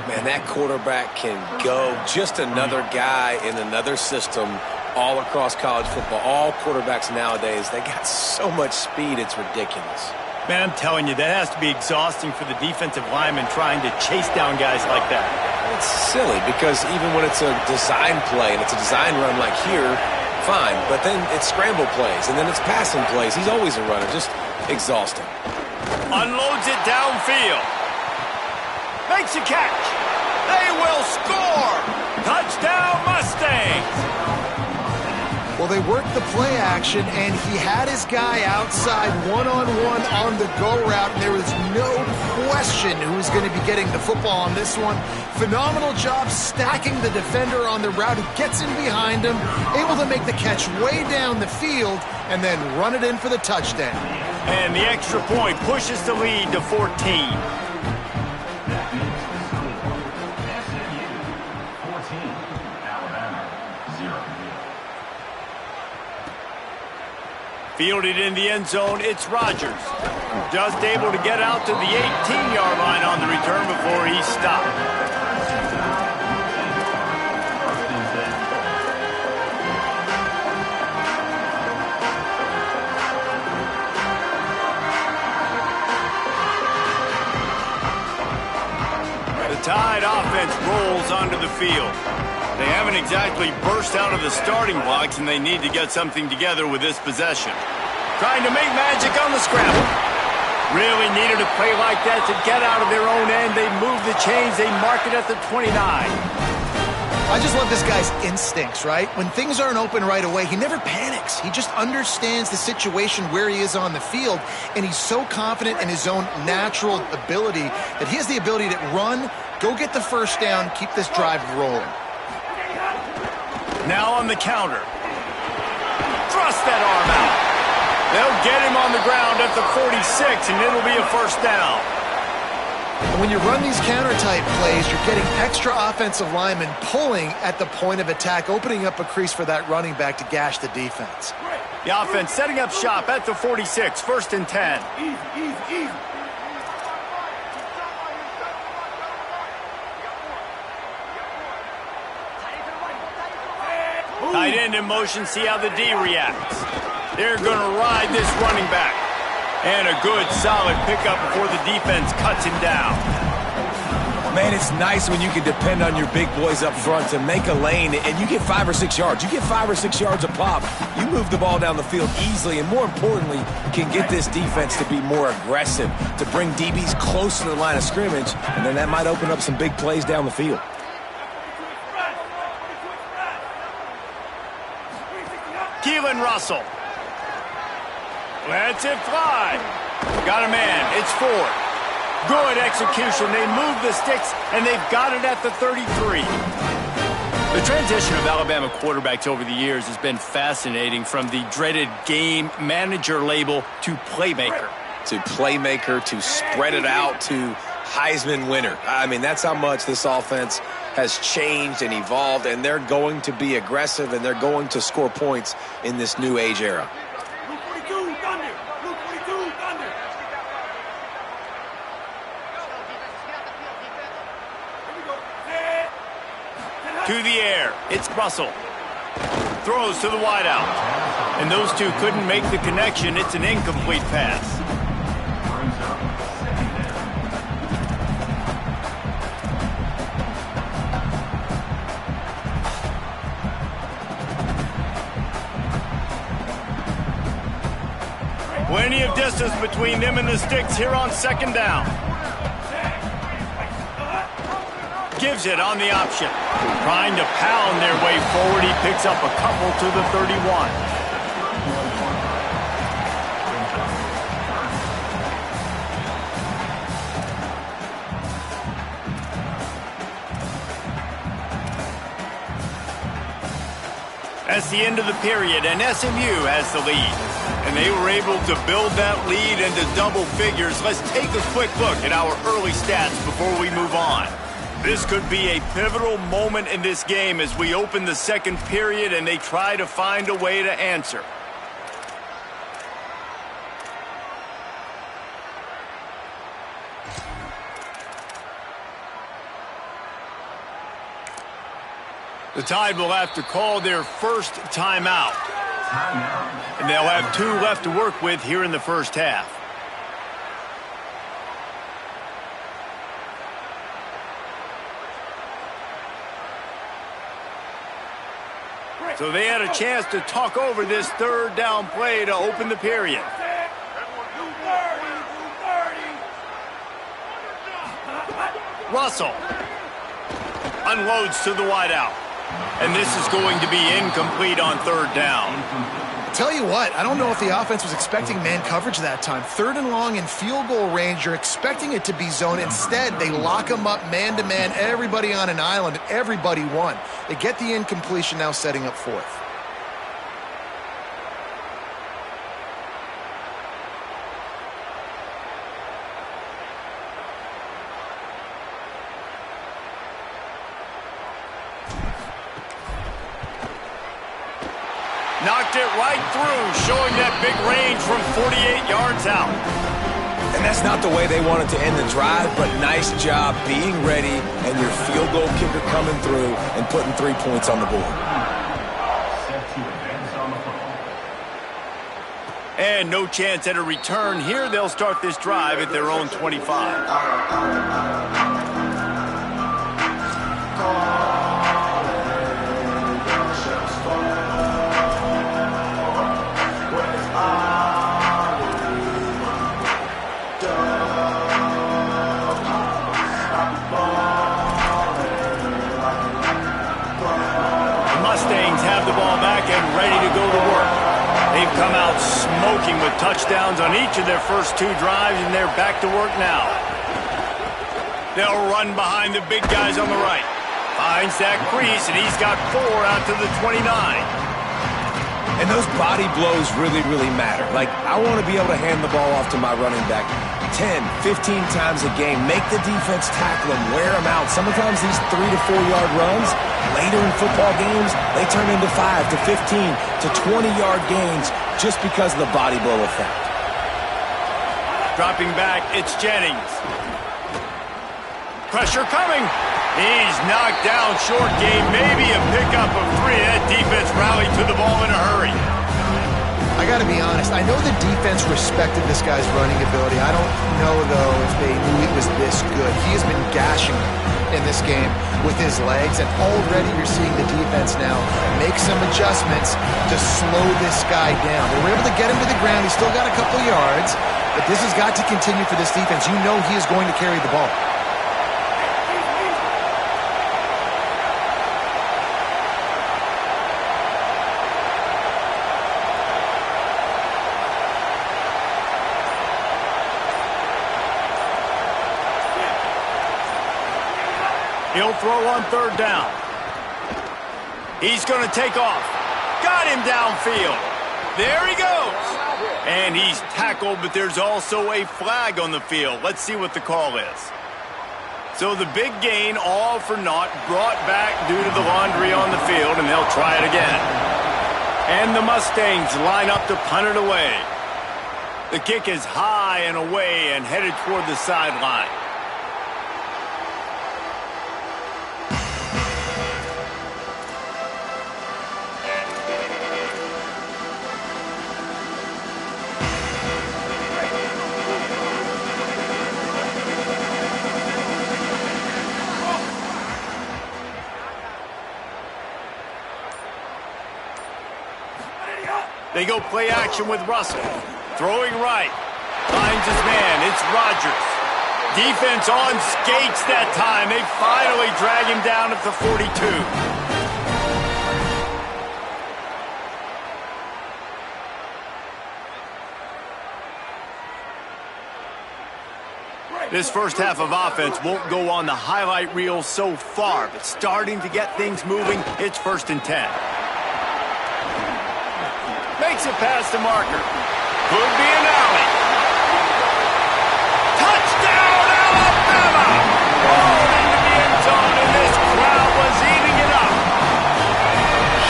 Man, that quarterback can go. Just another guy in another system all across college football. All quarterbacks nowadays, they got so much speed, it's ridiculous. Man, I'm telling you, that has to be exhausting for the defensive lineman trying to chase down guys like that. It's silly because even when it's a design play and it's a design run like here, fine. But then it's scramble plays and then it's passing plays. He's always a runner, just exhausting. Unloads it downfield. Makes a catch. They will score. Touchdown Mustangs. Well, they worked the play action, and he had his guy outside one-on-one on the go route, and there was no question who was going to be getting the football on this one. Phenomenal job stacking the defender on the route, who gets in behind him, able to make the catch way down the field, and then run it in for the touchdown. And the extra point pushes the lead to 14. Fielded in the end zone, it's Rodgers. Just able to get out to the 18-yard line on the return before he stopped. The Tide offense rolls onto the field. They haven't exactly burst out of the starting blocks, and they need to get something together with this possession. Trying to make magic on the scramble. Really needed a play like that to get out of their own end. They move the chains. They mark it at the 29. I just love this guy's instincts, right? When things aren't open right away, he never panics. He just understands the situation where he is on the field, and he's so confident in his own natural ability that he has the ability to run, go get the first down, keep this drive rolling. Now on the counter. Thrust that arm out. They'll get him on the ground at the 46, and it'll be a first down. And when you run these counter-type plays, you're getting extra offensive linemen pulling at the point of attack, opening up a crease for that running back to gash the defense. The offense setting up shop at the 46, first and 10. Easy. Tight end in motion, see how the D reacts. They're going to ride this running back. And a good, solid pickup before the defense cuts him down. Man, it's nice when you can depend on your big boys up front to make a lane, and you get 5 or 6 yards. You get 5 or 6 yards a pop. You move the ball down the field easily, and more importantly, can get this defense to be more aggressive, to bring DBs close to the line of scrimmage, and then that might open up some big plays down the field. Keelan Russell. Lets it fly. Got a man. It's 4. Good execution. They move the sticks, and they've got it at the 33. The transition of Alabama quarterbacks over the years has been fascinating, from the dreaded game manager label to playmaker. To playmaker, to spread it out, to Heisman winner. I mean, that's how much this offense has changed and evolved, and they're going to be aggressive, and they're going to score points in this new age era. To the air, it's Russell. Throws to the wideout. And those two couldn't make the connection. It's an incomplete pass. Plenty of distance between them and the sticks here on second down. Gives it on the option. Trying to pound their way forward. He picks up a couple to the 31. That's the end of the period, and SMU has the lead. And they were able to build that lead into double figures. Let's take a quick look at our early stats before we move on. This could be a pivotal moment in this game as we open the second period and they try to find a way to answer. The Tide will have to call their first timeout. And they'll have 2 left to work with here in the first half. So they had a chance to talk over this third down play to open the period. Russell unloads to the wideout. And this is going to be incomplete on third down. Tell you what, I don't know if the offense was expecting man coverage that time. 3rd and long in field goal range, you're expecting it to be zone. Instead, they lock them up man-to-man, everybody on an island, and everybody won. They get the incompletion, now setting up 4th. Knocked it right through, showing that big range from 48 yards out. And that's not the way they wanted to end the drive, but nice job being ready and your field goal kicker coming through and putting 3 points on the board. And no chance at a return here. They'll start this drive at their own 25. Ready to go to work. They've come out smoking with touchdowns on each of their first 2 drives, and they're back to work now. They'll run behind the big guys on the right. Finds that crease, and he's got 4 out to the 29. And those body blows really, really matter. Like, I want to be able to hand the ball off to my running back 10, 15 times a game. Make the defense tackle him, wear him out. Sometimes these 3 to 4 yard runs, later in football games, they turn into 5 to 15 to 20 yard gains just because of the body blow effect. Dropping back, it's Jennings. Pressure coming. He's knocked down short game, maybe a pickup of 3. That defense rallied to the ball in a hurry. I got to be honest, I know the defense respected this guy's running ability. I don't know, though, if they knew it was this good. He has been gashing in this game with his legs, and already you're seeing the defense now make some adjustments to slow this guy down. They were able to get him to the ground. He's still got a couple yards, but this has got to continue for this defense. You know he is going to carry the ball. He'll throw on third down. He's going to take off. Got him downfield. There he goes. And he's tackled, but there's also a flag on the field. Let's see what the call is. So the big gain, all for naught, brought back due to the laundry on the field, and they'll try it again. And the Mustangs line up to punt it away. The kick is high and away and headed toward the sideline. They go play action with Russell. Throwing right. Finds his man. It's Rodgers. Defense on skates that time. They finally drag him down at the 42. This first half of offense won't go on the highlight reel so far, but starting to get things moving, it's 1st and 10. Makes it past the marker. Could be an alley. Touchdown, Alabama! Rolled into the end zone, and this crowd was eating it up.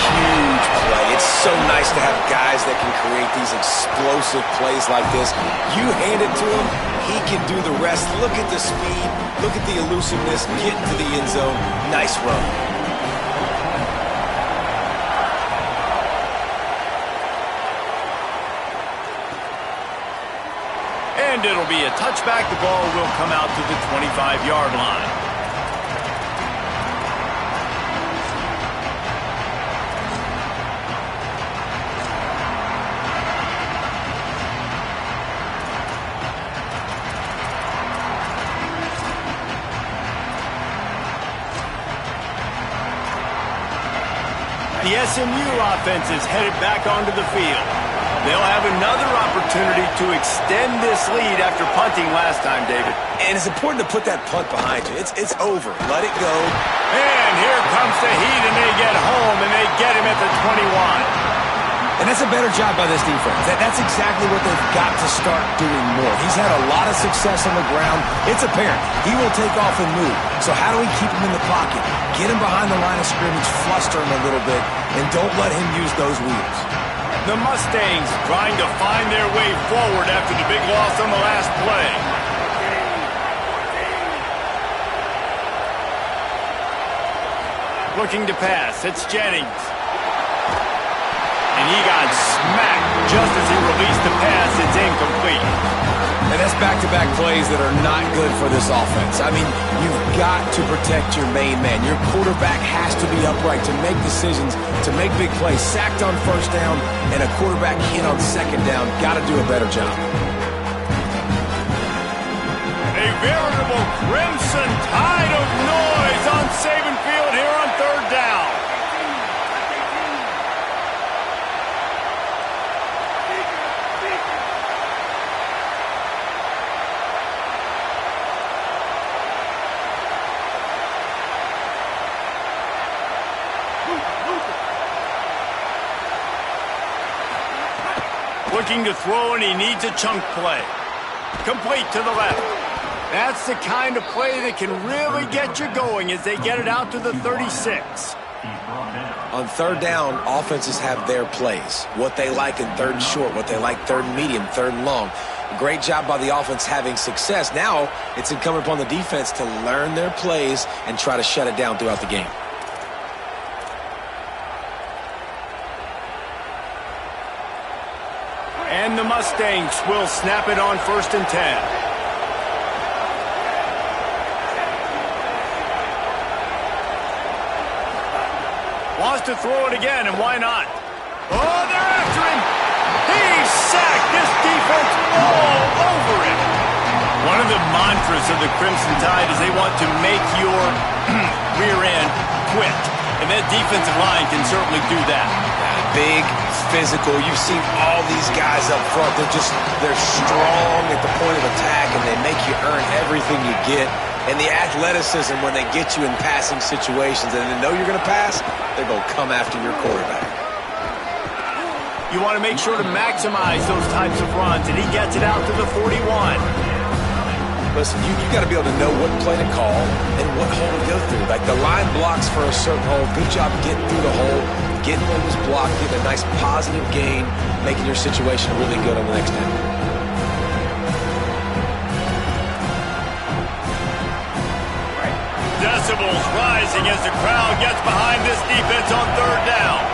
Huge play. It's so nice to have guys that can create these explosive plays like this. You hand it to him, he can do the rest. Look at the speed. Look at the elusiveness. Get into the end zone. Nice run. And it'll be a touchback. The ball will come out to the 25-yard line. The SMU offense is headed back onto the field. They'll have another opportunity to extend this lead after punting last time, David. And it's important to put that punt behind you. It's over. Let it go. And here comes the heat, and they get home, and they get him at the 21. And that's a better job by this defense. That's exactly what they've got to start doing more. He's had a lot of success on the ground. It's apparent. He will take off and move. So how do we keep him in the pocket? Get him behind the line of scrimmage, fluster him a little bit, and don't let him use those wheels. The Mustangs trying to find their way forward after the big loss on the last play. Looking to pass. It's Jennings. And he got smacked just as he released the pass. It's incomplete. And that's back-to-back plays that are not good for this offense. I mean, you've got to protect your main man. Your quarterback has to be upright to make decisions, to make big plays. Sacked on 1st down and a quarterback hit on 2nd down. Got to do a better job. A veritable crimson tide of noise on Saban Field here on 3rd down. Looking to throw, and he needs a chunk play. Complete to the left. That's the kind of play that can really get you going as they get it out to the 36. On 3rd down, offenses have their plays. What they like in 3rd and short, what they like 3rd and medium, 3rd and long. Great job by the offense having success. Now it's incumbent upon the defense to learn their plays and try to shut it down throughout the game. And the Mustangs will snap it on 1st and 10. Wants to throw it again, and why not? Oh, they're after him. He's sacked. This defense all over him. One of the mantras of the Crimson Tide is they want to make your rear end quit. And that defensive line can certainly do that. Big, physical. You've seen all these guys up front. They're strong at the point of attack, and they make you earn everything you get. And the athleticism when they get you in passing situations and they know you're going to pass, they're going to come after your quarterback. You want to make sure to maximize those types of runs, and he gets it out to the 41. Listen, you got to be able to know what play to call and what hole to go through. Like the line blocks for a certain hole. Good job getting through the hole, getting what was blocked, getting a nice positive gain, making your situation really good on the next down. Decibels rising as the crowd gets behind this defense on 3rd down.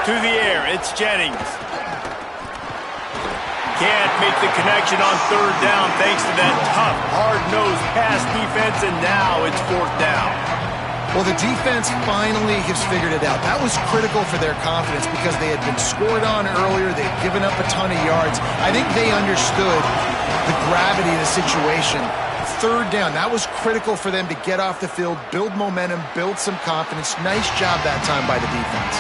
To the air, it's Jennings. Can't make the connection on 3rd down thanks to that tough, hard-nosed pass defense, and now it's 4th down. Well, the defense finally has figured it out. That was critical for their confidence because they had been scored on earlier. They'd given up a ton of yards. I think they understood the gravity of the situation. Third down, that was critical for them to get off the field, build momentum, build some confidence. Nice job that time by the defense.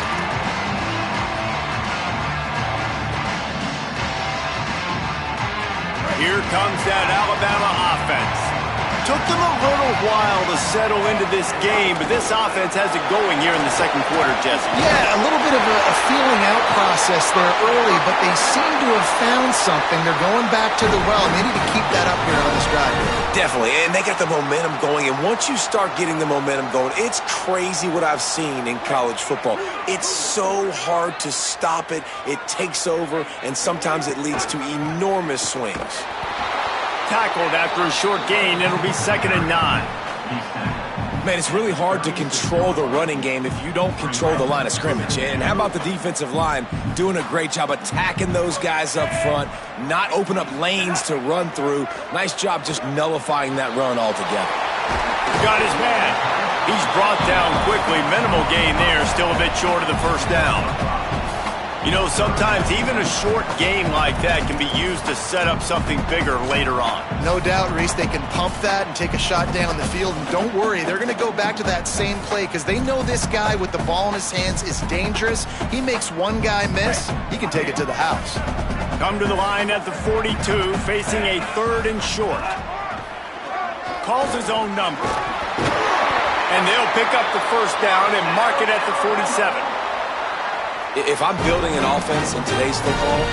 Here comes that Alabama offense. Took them a little while to settle into this game, but this offense has it going here in the second quarter, Jesse. Yeah, a little bit of a feeling out process there early, but they seem to have found something. They're going back to the well, and they need to keep that up here on this drive. Definitely, and they got the momentum going, and once you start getting the momentum going, it's crazy what I've seen in college football. It's so hard to stop it. It takes over, and sometimes it leads to enormous swings. Tackled after a short gain. It'll be 2nd and 9. Man, it's really hard to control the running game if you don't control the line of scrimmage. And how about the defensive line doing a great job attacking those guys up front, not open up lanes to run through. Nice job just nullifying that run altogether. Got his man. He's brought down quickly. Minimal gain there, still a bit short of the first down. You know, sometimes even a short game like that can be used to set up something bigger later on. No doubt, Reese, they can pump that and take a shot down the field. And don't worry, they're going to go back to that same play because they know this guy with the ball in his hands is dangerous. He makes one guy miss, he can take it to the house. Come to the line at the 42, facing a 3rd and short. Calls his own number. And they'll pick up the first down and mark it at the 47. If I'm building an offense in today's football,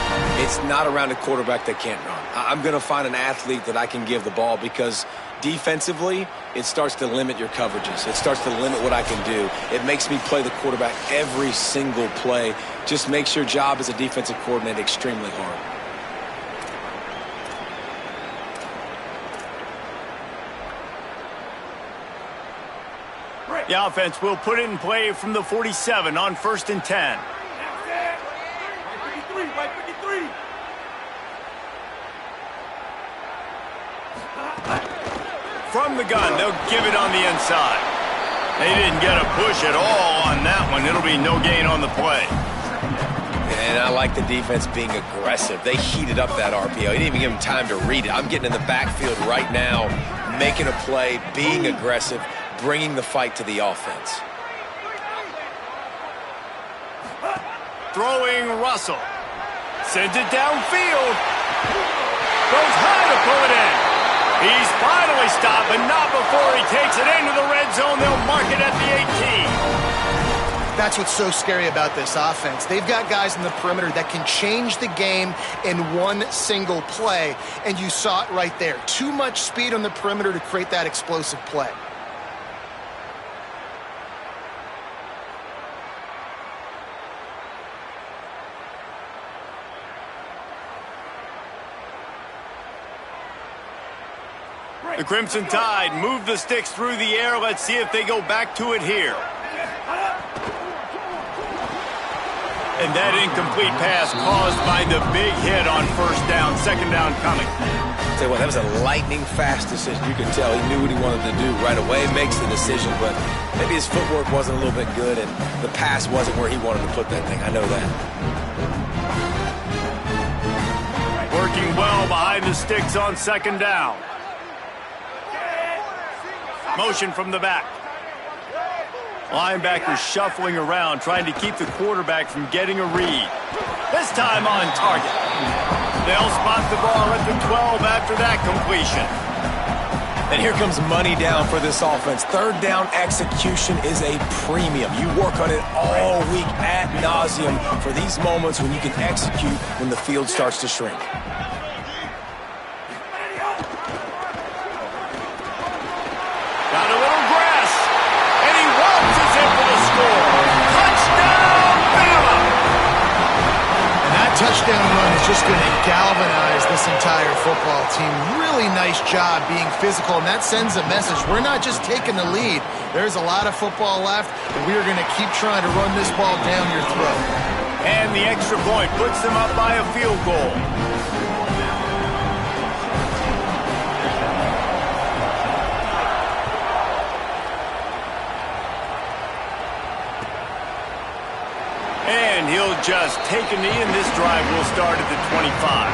it's not around a quarterback that can't run. I'm going to find an athlete that I can give the ball because defensively, it starts to limit your coverages. It starts to limit what I can do. It makes me play the quarterback every single play. Just makes your job as a defensive coordinator extremely hard. The offense will put it in play from the 47 on 1st and 10. White 53. From the gun, they'll give it on the inside. They didn't get a push at all on that one. It'll be no gain on the play. And I like the defense being aggressive. They heated up that RPO. He didn't even give him time to read it. I'm getting in the backfield right now, making a play, being aggressive, bringing the fight to the offense. Throwing Russell. Sends it downfield. Goes high to pull it in. He's finally stopped, but not before he takes it into the red zone. They'll mark it at the 18. That's what's so scary about this offense. They've got guys in the perimeter that can change the game in one single play, and you saw it right there. Too much speed on the perimeter to create that explosive play. The Crimson Tide move the sticks through the air. Let's see if they go back to it here. And that incomplete pass caused by the big hit on 1st down. 2nd down coming. Tell you what, that was a lightning fast decision. You could tell he knew what he wanted to do right away. Makes the decision, but maybe his footwork wasn't a little bit good, and the pass wasn't where he wanted to put that thing. I know that. Working well behind the sticks on 2nd down. Motion from the back. Linebacker shuffling around, trying to keep the quarterback from getting a read. This time on target. They'll spot the ball at the 12 after that completion. And here comes money down for this offense. 3rd down execution is a premium. You work on it all week ad nauseum for these moments when you can execute when the field starts to shrink. Got a little grass, and he waltzes in for the score. Touchdown, Bama! And that touchdown run is just going to galvanize this entire football team. Really nice job being physical, and that sends a message. We're not just taking the lead. There's a lot of football left, and we're going to keep trying to run this ball down your throat. And the extra point puts them up by a field goal. just take a knee, and this drive will start at the 25.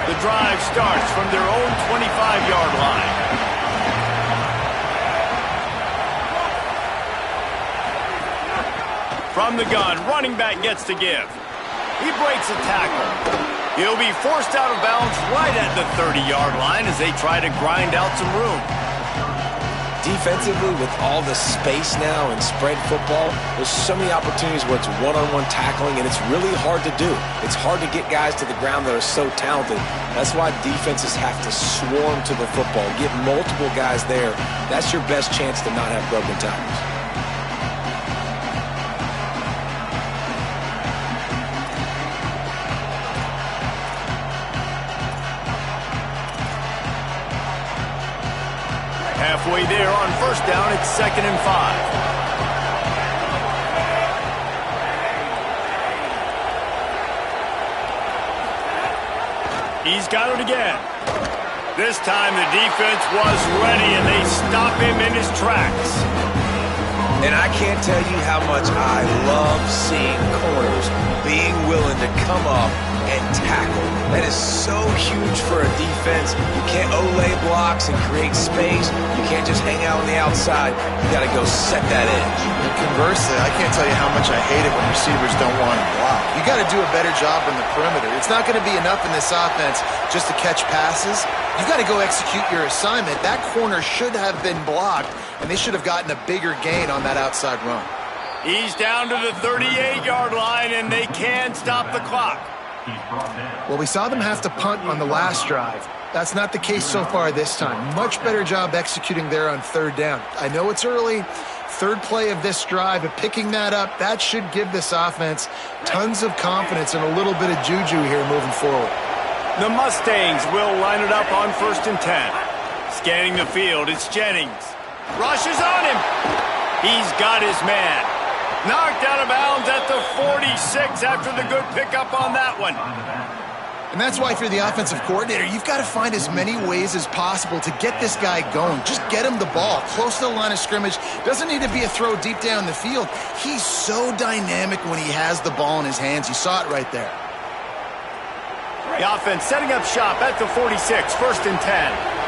The drive starts from their own 25-yard line. From the gun, running back gets to give. He breaks a tackle. He'll be forced out of bounds right at the 30-yard line as they try to grind out some room. Defensively, with all the space now and spread football, there's so many opportunities where it's one-on-one tackling, and it's really hard to do. It's hard to get guys to the ground that are so talented. That's why defenses have to swarm to the football, get multiple guys there. That's your best chance to not have broken tackles. Halfway there on first down, it's 2nd and 5. He's got it again. This time the defense was ready, and they stop him in his tracks. And I can't tell you how much I love seeing corners being willing to come up and tackle. That is so huge for a defense. You can't olay blocks and create space. You can't just hang out on the outside. You got to go set that edge. Conversely, I can't tell you how much I hate it when receivers don't want to block. You got to do a better job in the perimeter. It's not going to be enough in this offense just to catch passes. You got to go execute your assignment. That corner should have been blocked, and they should have gotten a bigger gain on that outside run. He's down to the 38-yard line, and they can stop the clock. Well, we saw them have to punt on the last drive. That's not the case so far this time. Much better job executing there on 3rd down. I know it's early. 3rd play of this drive, but picking that up, that should give this offense tons of confidence and a little bit of juju here moving forward. The Mustangs will line it up on 1st and 10. Scanning the field, it's Jennings. Rushes on him. He's got his man. Knocked out of bounds at the 46 after the good pickup on that one. And that's why if you're the offensive coordinator, you've got to find as many ways as possible to get this guy going. Just get him the ball close to the line of scrimmage. Doesn't need to be a throw deep down the field. He's so dynamic when he has the ball in his hands. You saw it right there. The offense setting up shop at the 46, 1st and 10.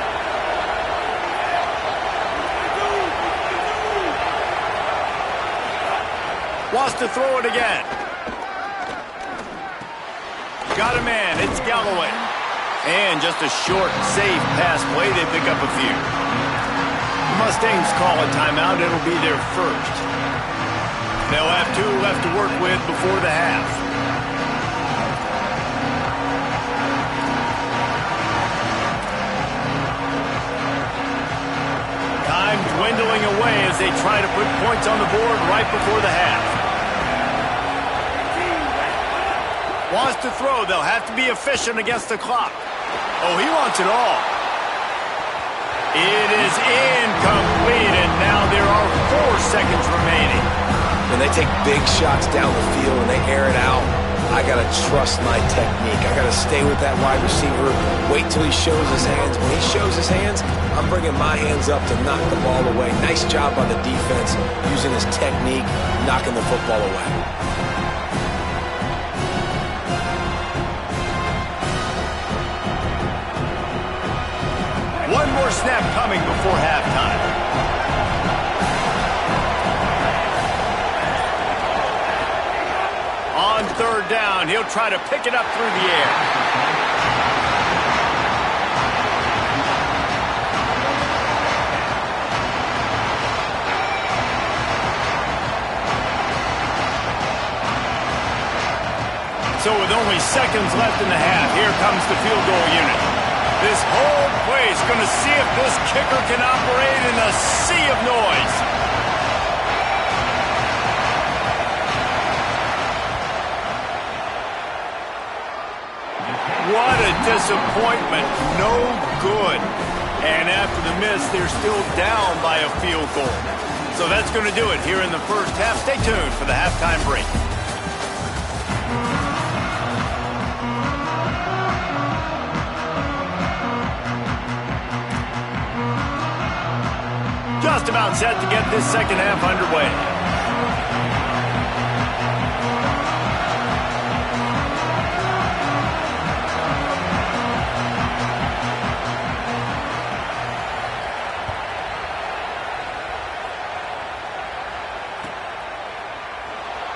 Wants to throw it again. Got a man. It's Galloway. And just a short, safe pass play. They pick up a few. The Mustangs call a timeout. It'll be their first. They'll have 2 left to work with before the half. Time dwindling away as they try to put points on the board right before the half. Wants to throw. They'll have to be efficient against the clock. Oh, he wants it all. It is incomplete, and now there are 4 seconds remaining. When they take big shots down the field and they air it out, I got to trust my technique. I got to stay with that wide receiver, wait till he shows his hands. When he shows his hands, I'm bringing my hands up to knock the ball away. Nice job by the defense using his technique, knocking the football away. One more snap coming before halftime. On 3rd down, he'll try to pick it up through the air. So with only seconds left in the half, here comes the field goal unit. This whole play is going to see if this kicker can operate in a sea of noise. What a disappointment. No good. And after the miss, they're still down by a field goal. So that's going to do it here in the first half. Stay tuned for the halftime break. just about set to get this second half underway.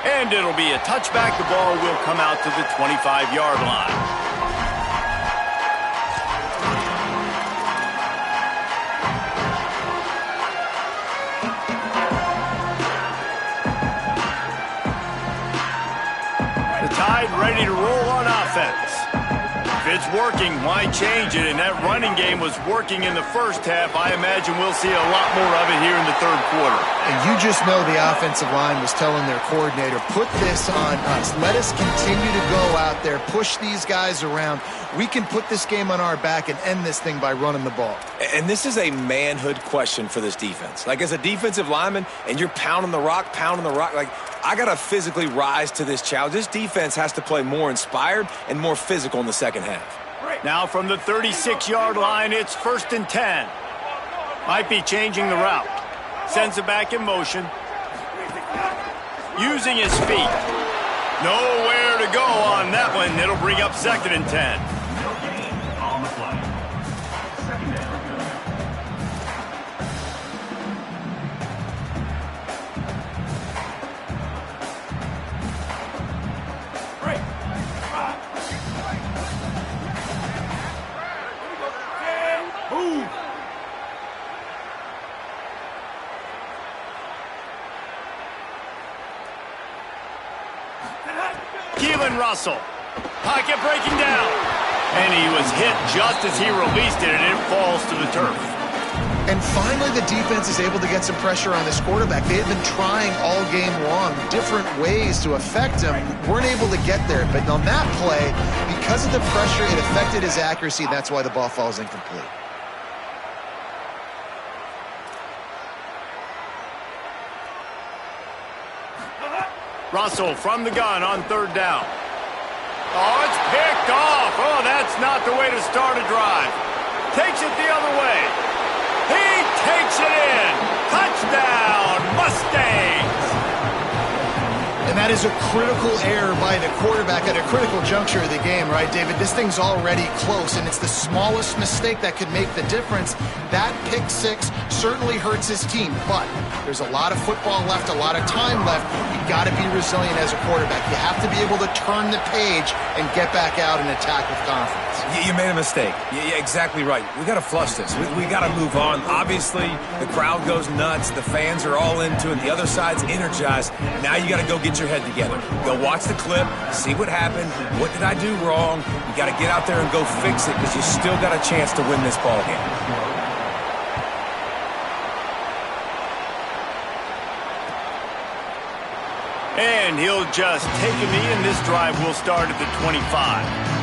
And it'll be a touchback. The ball will come out to the 25-yard line. The Tide ready to roll on offense. If it's working, why change it? And that running game was working in the first half. I imagine we'll see a lot more of it here in the third quarter. And you just know the offensive line was telling their coordinator, put this on us. Let us continue to go out there, push these guys around. We can put this game on our back and end this thing by running the ball. And this is a manhood question for this defense. Like, as a defensive lineman, and you're pounding the rock, like, I got to physically rise to this challenge. This defense has to play more inspired and more physical in the second half. Now from the 36-yard line, it's 1st and 10. Might be changing the route. Sends it back in motion. Using his feet. Nowhere to go on that one. It'll bring up 2nd and 10. No gain on the play. Second down. Move. Keelan Russell. Pocket breaking down. And he was hit just as he released it, and it falls to the turf. And finally, the defense is able to get some pressure on this quarterback. They had been trying all game long different ways to affect him. Weren't able to get there. But on that play, because of the pressure, it affected his accuracy. That's why the ball falls incomplete. Russell from the gun on 3rd down. Oh, it's picked off. Oh, that's not the way to start a drive. Takes it the other way. He takes it in. Touchdown, Mustangs. And that is a critical error by the quarterback at a critical juncture of the game, right, David? This thing's already close, and it's the smallest mistake that could make the difference. That pick six certainly hurts his team, but there's a lot of football left, a lot of time left. You've got to be resilient as a quarterback. You have to be able to turn the page and get back out and attack with confidence. You made a mistake. Yeah, exactly right. We got to flush this. We got to move on. Obviously, the crowd goes nuts. The fans are all into it. The other side's energized. Now you got to go get your head together. Go watch the clip, see what happened. What did I do wrong? You got to get out there and go fix it, because you still got a chance to win this ball game. And he'll just take a knee, and this drive will start at the 25.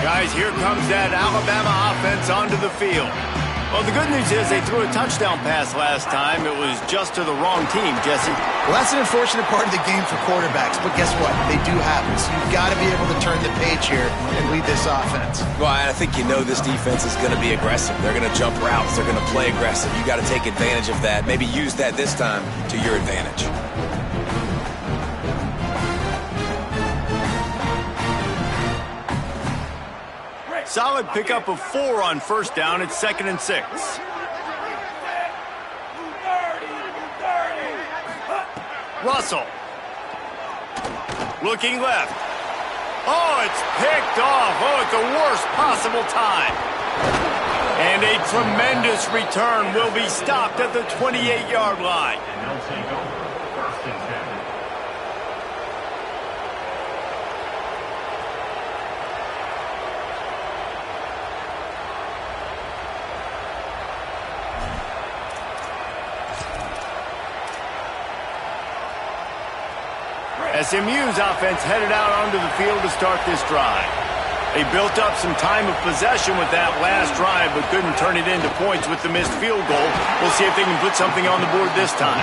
Guys, here comes that Alabama offense onto the field. Well, the good news is they threw a touchdown pass last time. It was just to the wrong team, Jesse. Well, that's an unfortunate part of the game for quarterbacks, but guess what? They do happen. So you've got to be able to turn the page here and lead this offense. Well, I think you know this defense is going to be aggressive. They're going to jump routes. They're going to play aggressive. You got to take advantage of that. Maybe use that this time to your advantage. Solid pickup of 4 on 1st down. It's 2nd and 6. Russell. Looking left. Oh, it's picked off. Oh, it's the worst possible time. And a tremendous return will be stopped at the 28-yard line. And they'll take over 1st and 10. SMU's offense headed out onto the field to start this drive. They built up some time of possession with that last drive, but couldn't turn it into points with the missed field goal. We'll see if they can put something on the board this time.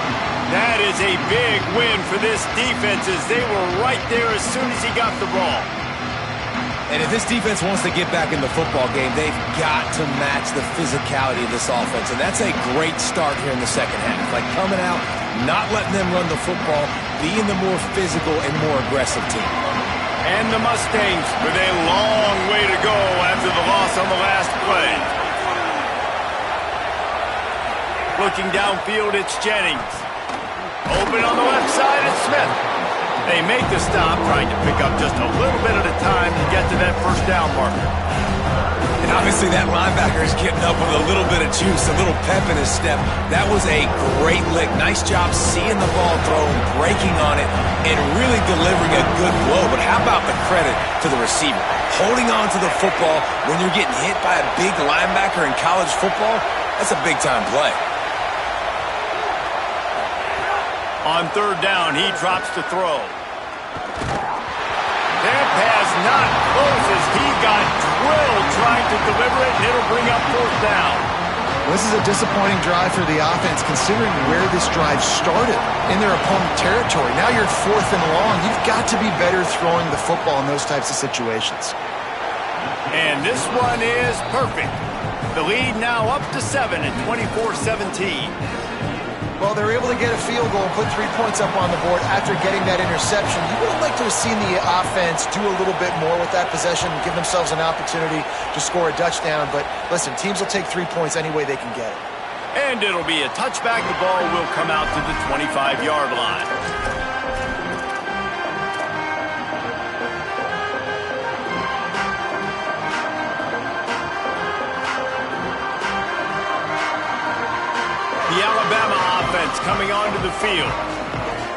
That is a big win for this defense, as they were right there as soon as he got the ball. And if this defense wants to get back in the football game, they've got to match the physicality of this offense. And that's a great start here in the second half. Like coming out, not letting them run the football, being the more physical and more aggressive team. And the Mustangs with a long way to go after the loss on the last play. Looking downfield, it's Jennings. Open on the left side, it's Smith. They make the stop, trying to pick up just a little bit at a time to get to that first down marker. And obviously that linebacker is getting up with a little bit of juice, a little pep in his step. That was a great lick. Nice job seeing the ball thrown, breaking on it, and really delivering a good blow. But how about the credit to the receiver? Holding on to the football when you're getting hit by a big linebacker in college football, that's a big-time play. On third down, he drops to throw. That pass not close as he got drilled trying to deliver it, and it'll bring up fourth down. Well, this is a disappointing drive for the offense, considering where this drive started in their opponent territory. Now you're fourth and long. You've got to be better throwing the football in those types of situations. And this one is perfect. The lead now up to 7 at 24-17. Well, they're able to get a field goal and put 3 points up on the board after getting that interception. You would have liked to have seen the offense do a little bit more with that possession and give themselves an opportunity to score a touchdown. But listen, teams will take 3 points any way they can get it. And it'll be a touchback. The ball will come out to the 25-yard line. The Alabama offense coming onto the field.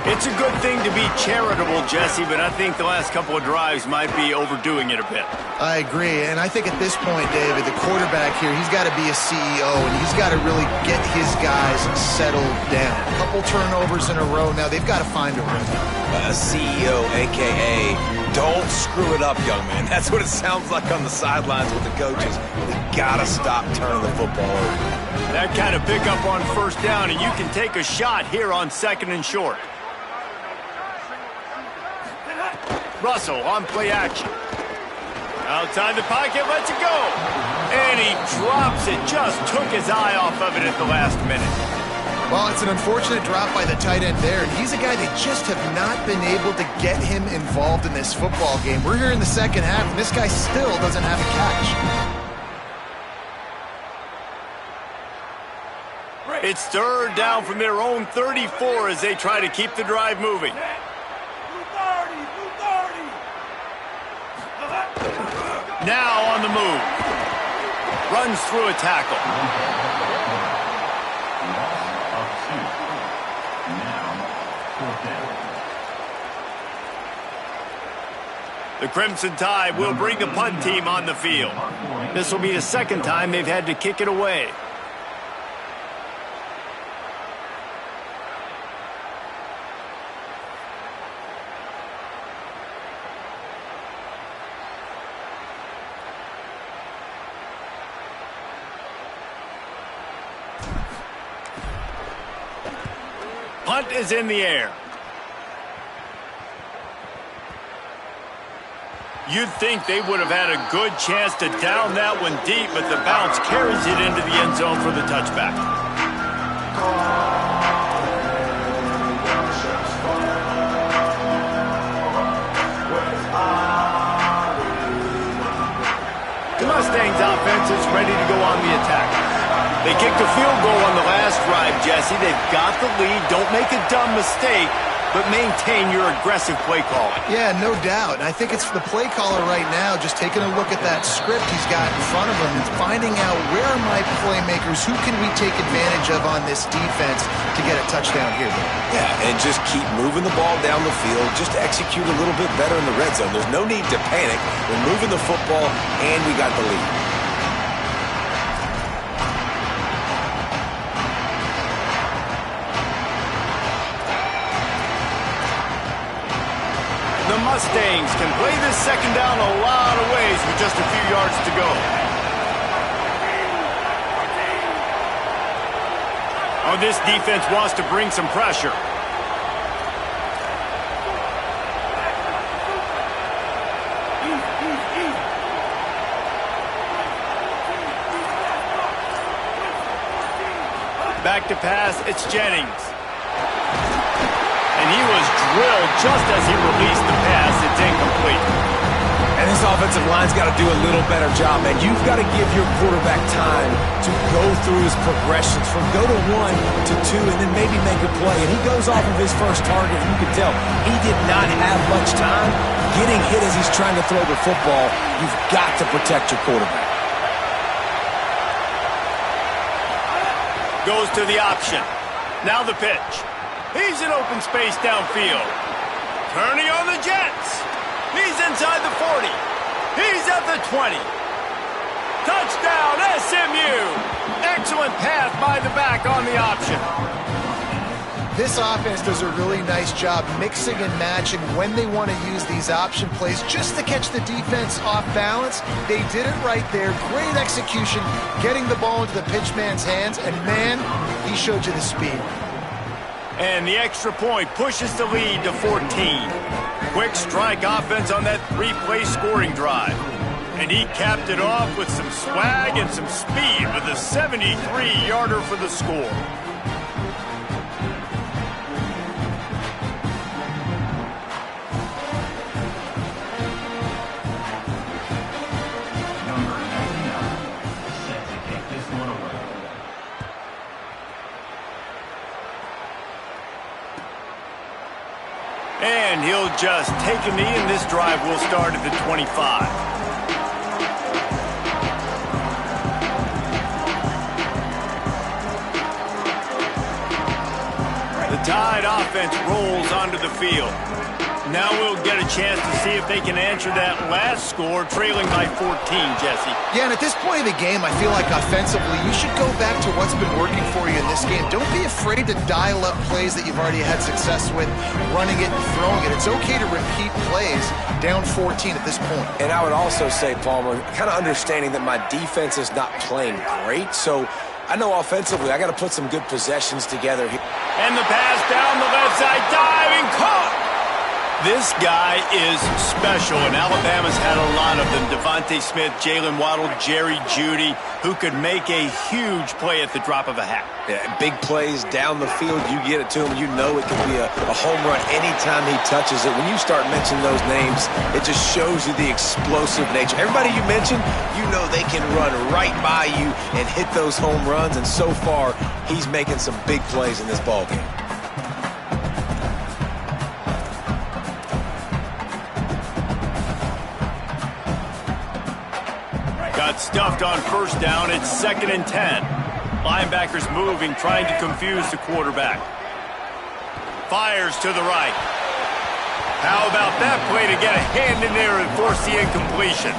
It's a good thing to be charitable, Jesse, but I think the last couple of drives might be overdoing it a bit. I agree, and I think at this point, David, the quarterback here, he's got to be a CEO, and he's got to really get his guys settled down. A couple turnovers in a row now. They've got to find a rhythm. A CEO, a.k.a. don't screw it up, young man. That's what it sounds like on the sidelines with the coaches. They got to stop turning the football over. That kind of pickup on first down, and you can take a shot here on second and short. Russell on play action. Outside the pocket, lets it go. And he drops it, just took his eye off of it at the last minute. Well, it's an unfortunate drop by the tight end there. And he's a guy they just have not been able to get him involved in this football game. We're here in the second half, and this guy still doesn't have a catch. It's third down from their own 34 as they try to keep the drive moving. Now on the move. Runs through a tackle. The Crimson Tide will bring the punt team on the field. This will be the second time they've had to kick it away. Punt is in the air. You'd think they would have had a good chance to down that one deep, but the bounce carries it into the end zone for the touchback. The Mustangs offense is ready to go on the attack. They kicked a field goal on the last drive, Jesse. They've got the lead. Don't make a dumb mistake, but maintain your aggressive play calling. Yeah, no doubt. And I think it's the play caller right now just taking a look at that script he's got in front of him and finding out where are my playmakers, who can we take advantage of on this defense to get a touchdown here. Yeah, and just keep moving the ball down the field. Just execute a little bit better in the red zone. There's no need to panic. We're moving the football, and we got the lead. Mustangs can play this second down a lot of ways with just a few yards to go. Oh, this defense wants to bring some pressure. Back to pass, it's Jennings. And he was drilled just as he released the pass. It's incomplete. And this offensive line's got to do a little better job, man. You've got to give your quarterback time to go through his progressions from go to 1 to 2 and then maybe make a play. And he goes off of his first target, and you can tell he did not have much time getting hit as he's trying to throw the football. You've got to protect your quarterback. Goes to the option. Now the pitch. He's in open space downfield. Turning on the Jets. He's inside the 40. He's at the 20. Touchdown, SMU. Excellent pass by the back on the option. This offense does a really nice job mixing and matching when they want to use these option plays just to catch the defense off balance. They did it right there. Great execution, getting the ball into the pitchman's hands, and man, he showed you the speed. And the extra point pushes the lead to 14. Quick strike offense on that 3-play scoring drive. And he capped it off with some swag and some speed with a 73-yarder for the score. And he'll just take a knee, and this drive will start at the 25. The Tide offense rolls onto the field. Now we'll get a chance to see if they can answer that last score, trailing by 14, Jesse. Yeah, and at this point of the game, I feel like offensively, you should go back to what's been working for you in this game. Don't be afraid to dial up plays that you've already had success with, running it and throwing it. It's okay to repeat plays down 14 at this point. And I would also say, Palmer, kind of understanding that my defense is not playing great, so I know offensively I got to put some good possessions together here. And the pass down the left side, diving, caught! This guy is special, and Alabama's had a lot of them. Devontae Smith, Jalen Waddle, Jerry Jeudy, who could make a huge play at the drop of a hat. Yeah, big plays down the field, you get it to him, you know it can be a home run anytime he touches it. When you start mentioning those names, it just shows you the explosive nature. Everybody you mentioned, you know they can run right by you and hit those home runs, and so far, he's making some big plays in this ballgame. Got stuffed on first down. It's 2nd and 10. Linebackers moving, trying to confuse the quarterback. Fires to the right. How about that play to get a hand in there and force the incompletion?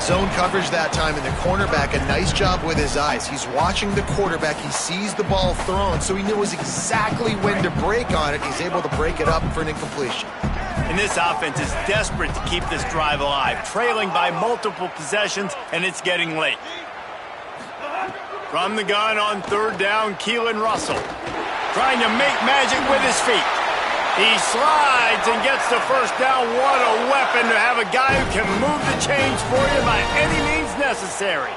Zone coverage that time, and the cornerback, a nice job with his eyes. He's watching the quarterback. He sees the ball thrown, so he knows exactly when to break on it. He's able to break it up for an incompletion. And this offense is desperate to keep this drive alive, trailing by multiple possessions, and it's getting late. From the gun on 3rd down, Keelan Russell, trying to make magic with his feet. He slides and gets the first down. What a weapon to have a guy who can move the chains for you by any means necessary.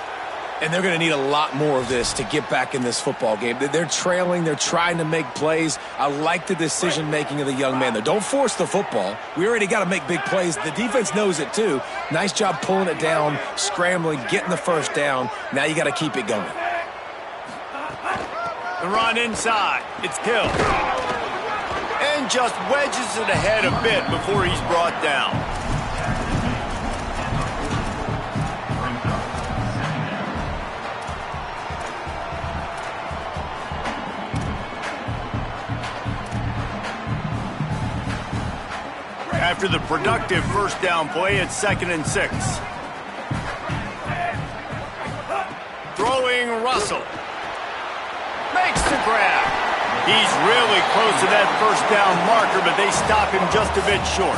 And they're going to need a lot more of this to get back in this football game. They're trailing. They're trying to make plays. I like the decision-making of the young man, though. Don't force the football. We already got to make big plays. The defense knows it, too. Nice job pulling it down, scrambling, getting the first down. Now you got to keep it going. The run inside. It's Hill. And just wedges it ahead a bit before he's brought down. After the productive first down play, it's 2nd and 6. Throwing Russell. Makes the grab. He's really close to that first down marker, but they stop him just a bit short.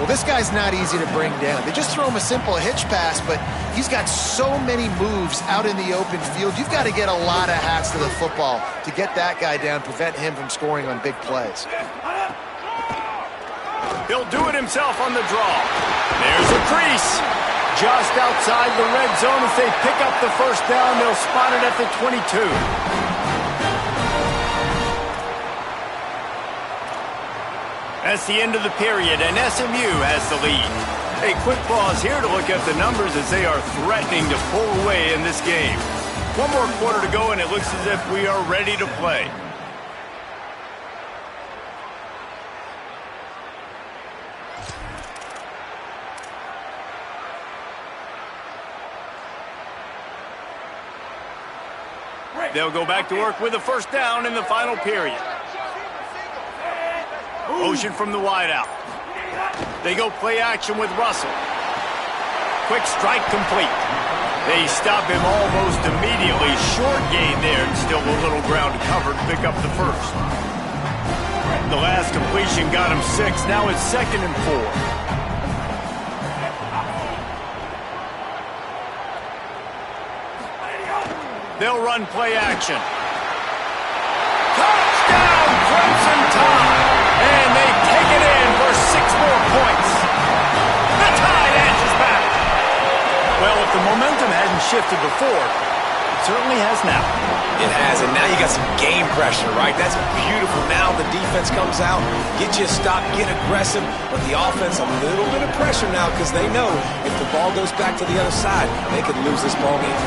Well, this guy's not easy to bring down. They just throw him a simple hitch pass, but he's got so many moves out in the open field. You've got to get a lot of hats to the football to get that guy down, prevent him from scoring on big plays. He'll do it himself on the draw. There's a crease. Just outside the red zone. If they pick up the first down, they'll spot it at the 22. That's the end of the period, and SMU has the lead. A quick pause here to look at the numbers as they are threatening to pull away in this game. One more quarter to go, and it looks as if we are ready to play. They'll go back to work with a first down in the final period. Motion from the wideout. They go play action with Russell. Quick strike complete. They stop him almost immediately. Short gain there, and still a little ground covered to pick up the first. The last completion got him 6. Now it's 2nd and 4. They'll run play action. Touchdown, Crimson Tide! And they take it in for 6 more points. The Tide edges back. Well, if the momentum hadn't shifted before, it certainly has now. It has, and now you got some game pressure, right? That's beautiful. Now the defense comes out, get you a stop, get aggressive, but the offense a little bit of pressure now because they know if the ball goes back to the other side, they could lose this ball game.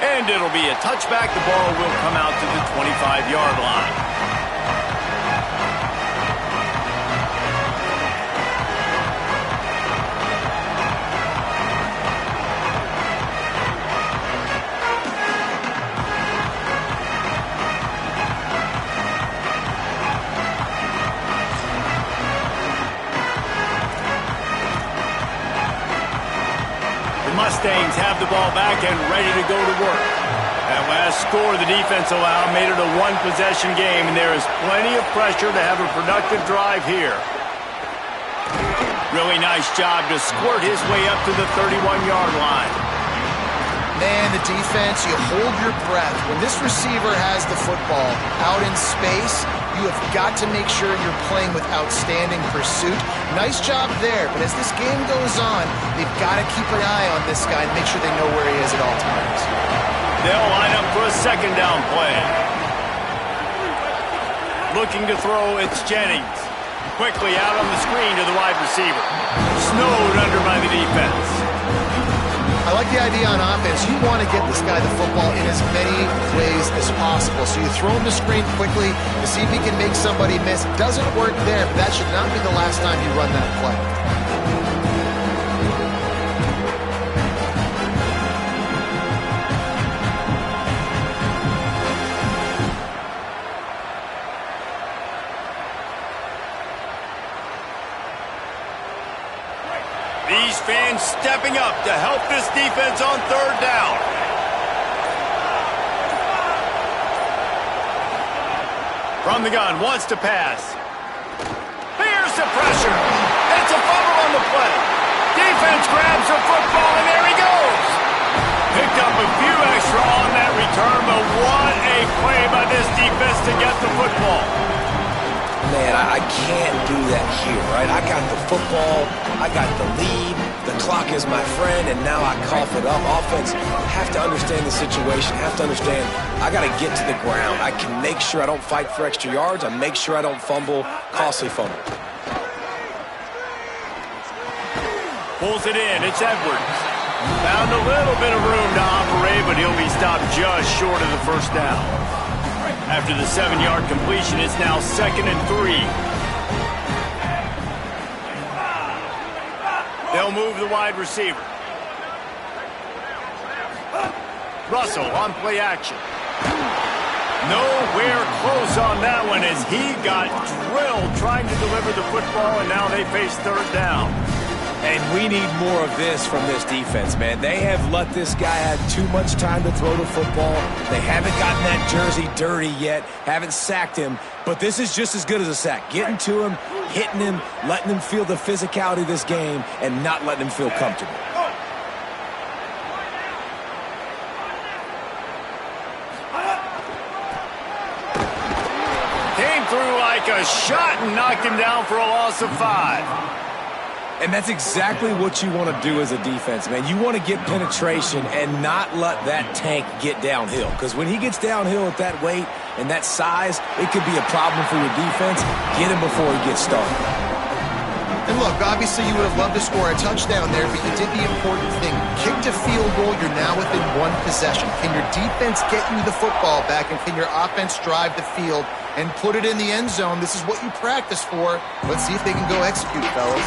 And it'll be a touchback. The ball will come out to the 25-yard line. Mustangs have the ball back and ready to go to work. That last score the defense allowed made it a one-possession game, and there is plenty of pressure to have a productive drive here. Really nice job to squirt his way up to the 31-yard line. Man, the defense, you hold your breath. When this receiver has the football out in space, you have got to make sure you're playing with outstanding pursuit. Nice job there, but as this game goes on, they've got to keep an eye on this guy and make sure they know where he is at all times. They'll line up for a 2nd down play. Looking to throw, it's Jennings. Quickly out on the screen to the wide receiver. Snowed under by the defense. I like the idea on offense. You want to get this guy the football in as many ways as possible. So you throw him the screen quickly to see if he can make somebody miss. Doesn't work there, but that should not be the last time you run that play. These fans stepping up to help this defense on 3rd down. From the gun, wants to pass. Here's the pressure. It's a fumble on the play. Defense grabs the football, and there he goes. Picked up a few extra on that return, but what a play by this defense to get the football. Man, I can't do that here, right? I got the football, I got the lead, the clock is my friend, and now I cough it up. Offense, have to understand the situation, have to understand I got to get to the ground. I can make sure I don't fight for extra yards. I make sure I don't fumble, costly fumble. Pulls it in, it's Edwards. Found a little bit of room to operate, but he'll be stopped just short of the first down. After the 7-yard completion, it's now 2nd and 3. They'll move the wide receiver. Russell on play action. Nowhere close on that one as he got drilled trying to deliver the football, and now they face 3rd down. And we need more of this from this defense, man. They have let this guy have too much time to throw the football. They haven't gotten that jersey dirty yet, haven't sacked him. But this is just as good as a sack. Getting to him, hitting him, letting him feel the physicality of this game, and not letting him feel comfortable. Came through like a shot and knocked him down for a loss of 5. And that's exactly what you want to do as a defense, man. You want to get penetration and not let that tank get downhill. Because when he gets downhill at that weight and that size, it could be a problem for your defense. Get him before he gets started. And look, obviously you would have loved to score a touchdown there, but you did the important thing. Kicked a field goal, you're now within one possession. Can your defense get you the football back, and can your offense drive the field and put it in the end zone? This is what you practice for. Let's see if they can go execute, fellas.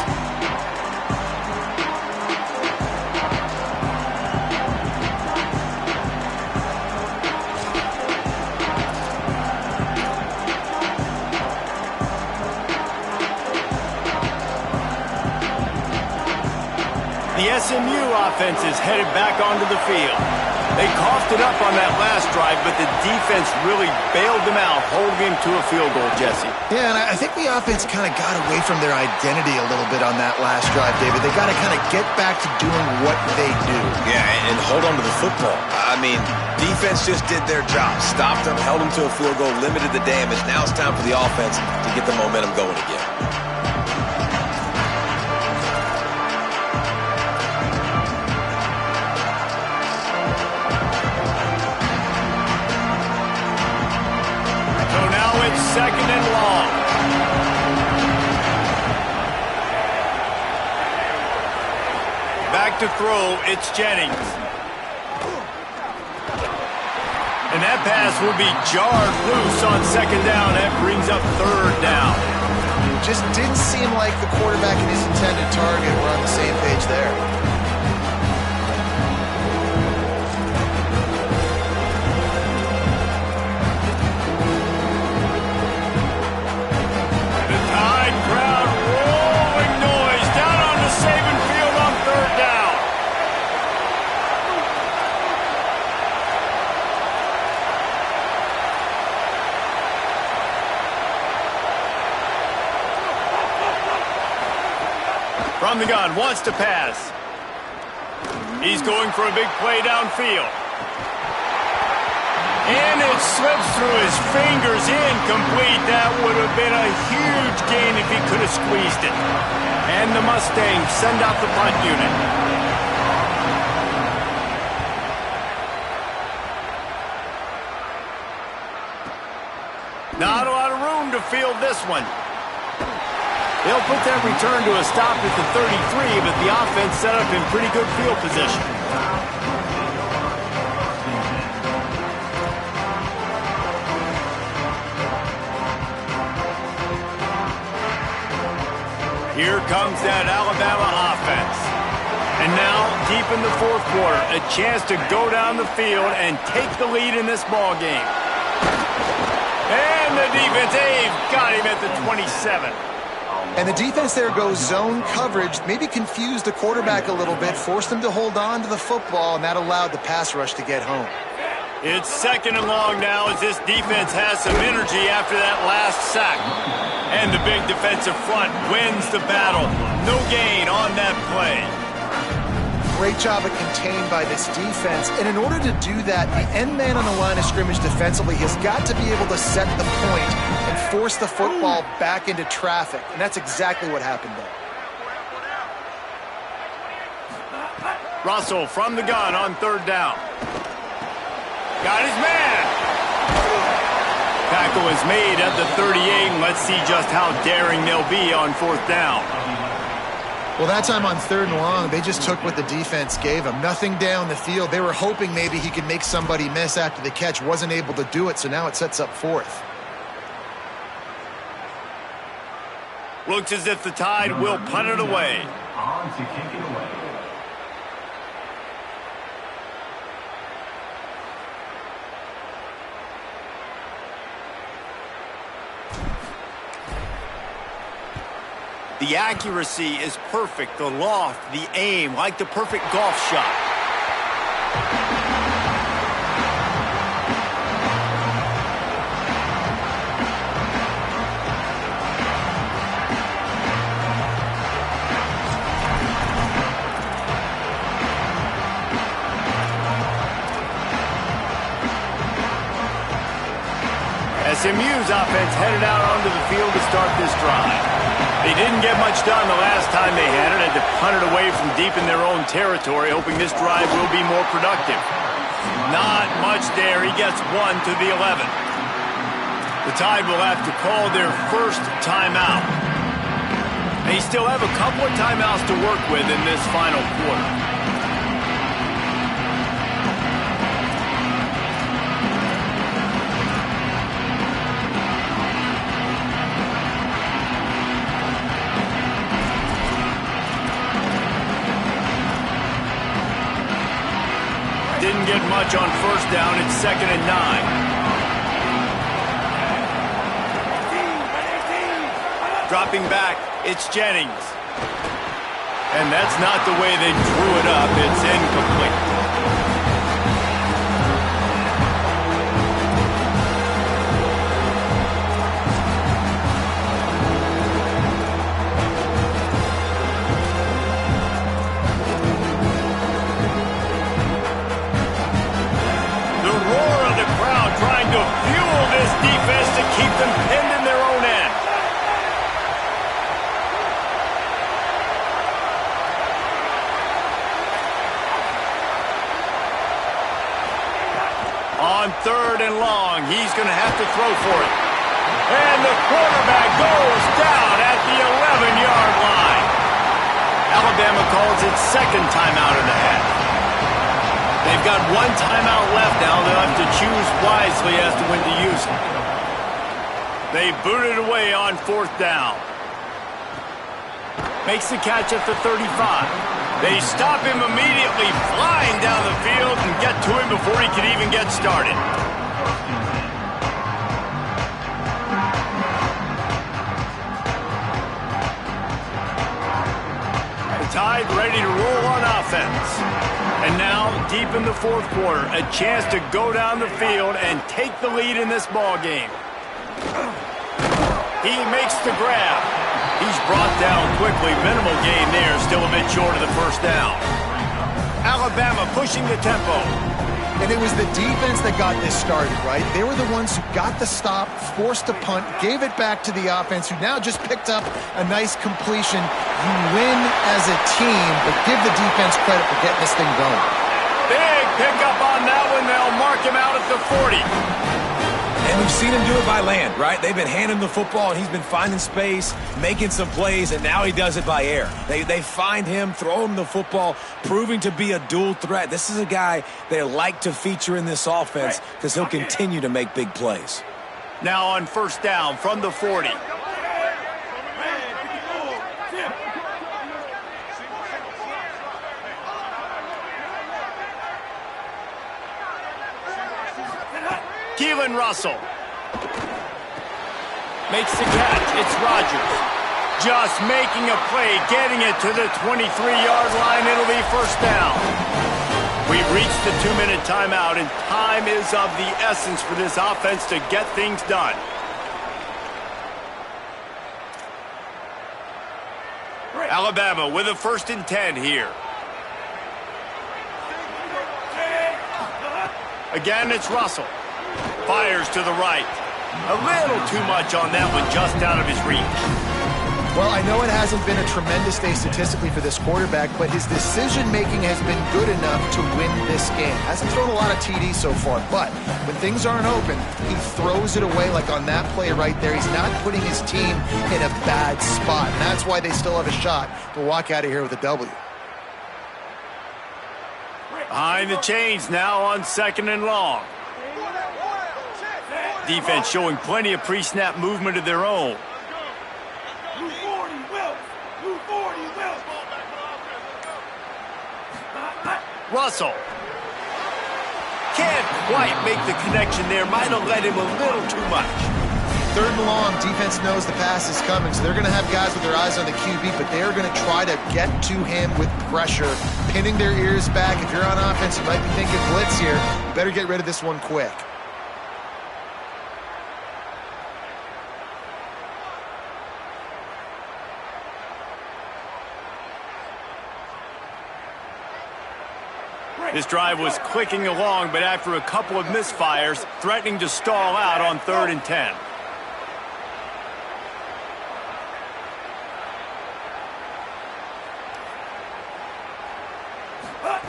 The SMU offense is headed back onto the field. They coughed it up on that last drive, but the defense really bailed them out, holding him to a field goal, Jesse. Yeah, and I think the offense kind of got away from their identity a little bit on that last drive, David. They got to kind of get back to doing what they do. Yeah, and hold on to the football. I mean, defense just did their job. Stopped them, held them to a field goal, limited the damage. Now it's time for the offense to get the momentum going again. Second and long. Back to throw, it's Jennings. And that pass will be jarred loose on second down. That brings up third down. Just didn't seem like the quarterback and his intended target were on the same page there. From the gun, wants to pass. He's going for a big play downfield. And it slips through his fingers, incomplete. That would have been a huge gain if he could have squeezed it. And the Mustangs send out the punt unit. Not a lot of room to field this one. They'll put that return to a stop at the 33, but the offense set up in pretty good field position. Here comes that Alabama offense. And now, deep in the fourth quarter, a chance to go down the field and take the lead in this ball game. And the defense, they've got him at the 27. And the defense there goes zone coverage, maybe confused the quarterback a little bit, forced him to hold on to the football, and that allowed the pass rush to get home. It's second and long now as this defense has some energy after that last sack. And the big defensive front wins the battle. No gain on that play. Great job of contained by this defense. And in order to do that, the end man on the line of scrimmage defensively has got to be able to set the point and force the football back into traffic. And that's exactly what happened there. Russell from the gun on third down. Got his man. Tackle is made at the 38, and let's see just how daring they'll be on fourth down. Well, that time on third and long, they just took what the defense gave them. Nothing down the field. They were hoping maybe he could make somebody miss after the catch. Wasn't able to do it, so now it sets up fourth. Looks as if the Tide will punt it away. On to kick it away. The accuracy is perfect. The loft, the aim, like the perfect golf shot. SMU's offense headed out onto the field to start this drive. They didn't get much done the last time they had it. Had to punt it away from deep in their own territory, hoping this drive will be more productive. Not much there. He gets 1 to the 11. The Tide will have to call their first timeout. They still have a couple of timeouts to work with in this final quarter. Didn't get much on first down. It's 2nd and 9. Dropping back, it's Jennings. And that's not the way they drew it up. It's incomplete. Defense to keep them pinned in their own end. On 3rd and long, he's going to have to throw for it. And the quarterback goes down at the 11-yard line. Alabama calls its 2nd timeout of the half. They've got 1 timeout left now. They'll have to choose wisely as to when to use it. They boot it away on 4th down. Makes the catch at the 35. They stop him immediately, flying down the field, and get to him before he can even get started. The Tide ready to roll on offense. And now, deep in the 4th quarter, a chance to go down the field and take the lead in this ball game. He makes the grab. He's brought down quickly. Minimal gain there, still a bit short of the first down. Alabama pushing the tempo. And it was the defense that got this started, right? They were the ones who got the stop, forced a punt, gave it back to the offense, who now just picked up a nice completion. You win as a team, but give the defense credit for getting this thing going. Big pickup on that one. They'll mark him out at the 40. And we've seen him do it by land, right? They've been handing the football, and he's been finding space, making some plays, and now he does it by air. They find him, throw him the football, proving to be a dual threat. This is a guy they like to feature in this offense because he'll continue to make big plays. Now on 1st down from the 40. Keelan Russell makes the catch. It's Rodgers. Just making a play, getting it to the 23-yard line. It'll be 1st down. We've reached the 2-minute timeout, and time is of the essence for this offense to get things done. Alabama with a 1st and 10 here. Again, it's Russell. Fires to the right. A little too much on that one, just out of his reach. Well, I know it hasn't been a tremendous day statistically for this quarterback, but his decision-making has been good enough to win this game. Hasn't thrown a lot of TDs so far, but when things aren't open, he throws it away like on that play right there. He's not putting his team in a bad spot, and that's why they still have a shot to walk out of here with a W. Behind the chains now on 2nd and long. Defense showing plenty of pre-snap movement of their own. Russell can't quite make the connection there. Might have led him a little too much. 3rd and long, defense knows the pass is coming, so they're going to have guys with their eyes on the QB, but they are going to try to get to him with pressure, pinning their ears back. If you're on offense, you might be thinking blitz here. You better get rid of this one quick. This drive was clicking along, but after a couple of misfires, threatening to stall out on 3rd and 10.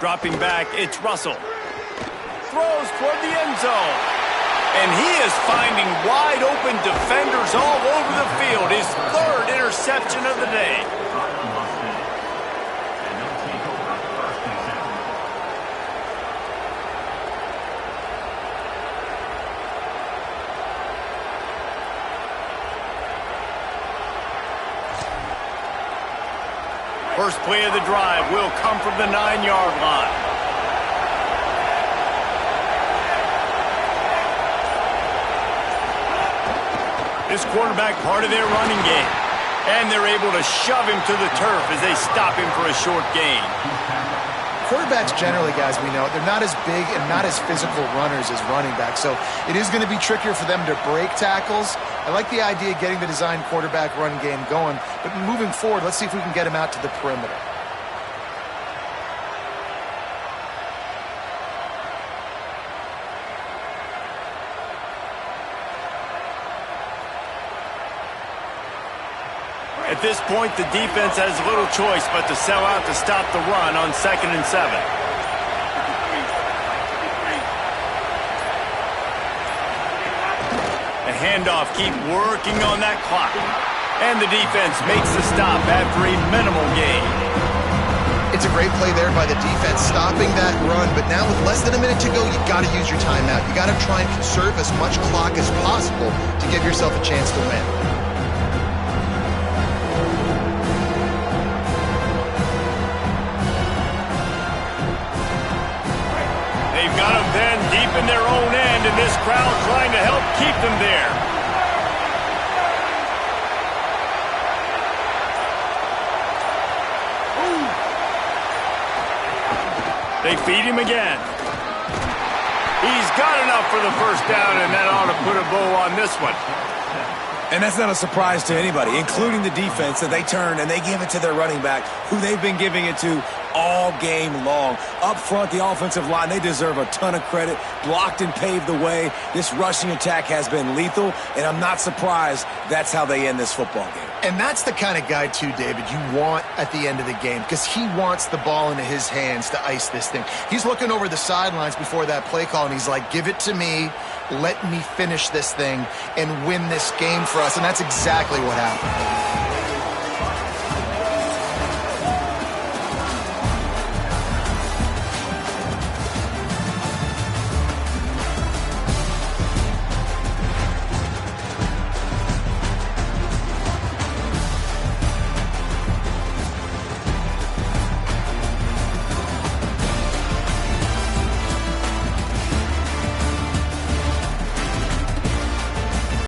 Dropping back, it's Russell. Throws toward the end zone. And he is finding wide open defenders all over the field. His 3rd interception of the day. First play of the drive will come from the 9-yard line. This quarterback part of their running game. And they're able to shove him to the turf as they stop him for a short gain. Quarterbacks generally, guys, we know, they're not as big and not as physical runners as running backs, so it is going to be trickier for them to break tackles. I like the idea of getting the design quarterback run game going, but moving forward, let's see if we can get him out to the perimeter. At this point, the defense has little choice but to sell out to stop the run on 2nd and 7. The handoff, keep working on that clock. And the defense makes the stop after a minimal gain. It's a great play there by the defense, stopping that run, but now with less than a minute to go, you've got to use your timeout. You've got to try and conserve as much clock as possible to give yourself a chance to win. Got them then deep in their own end, and this crowd trying to help keep them there. They feed him again. He's got enough for the first down, and that ought to put a bow on this one. And that's not a surprise to anybody, including the defense, that they turn and they give it to their running back, who they've been giving it to all game long. Up front, the offensive line, they deserve a ton of credit. Blocked and paved the way. This rushing attack has been lethal, and I'm not surprised that's how they end this football game. And that's the kind of guy, too, David, you want at the end of the game, because he wants the ball into his hands to ice this thing. He's looking over the sidelines before that play call, and he's like, give it to me. Let me finish this thing and win this game for us. And that's exactly what happened.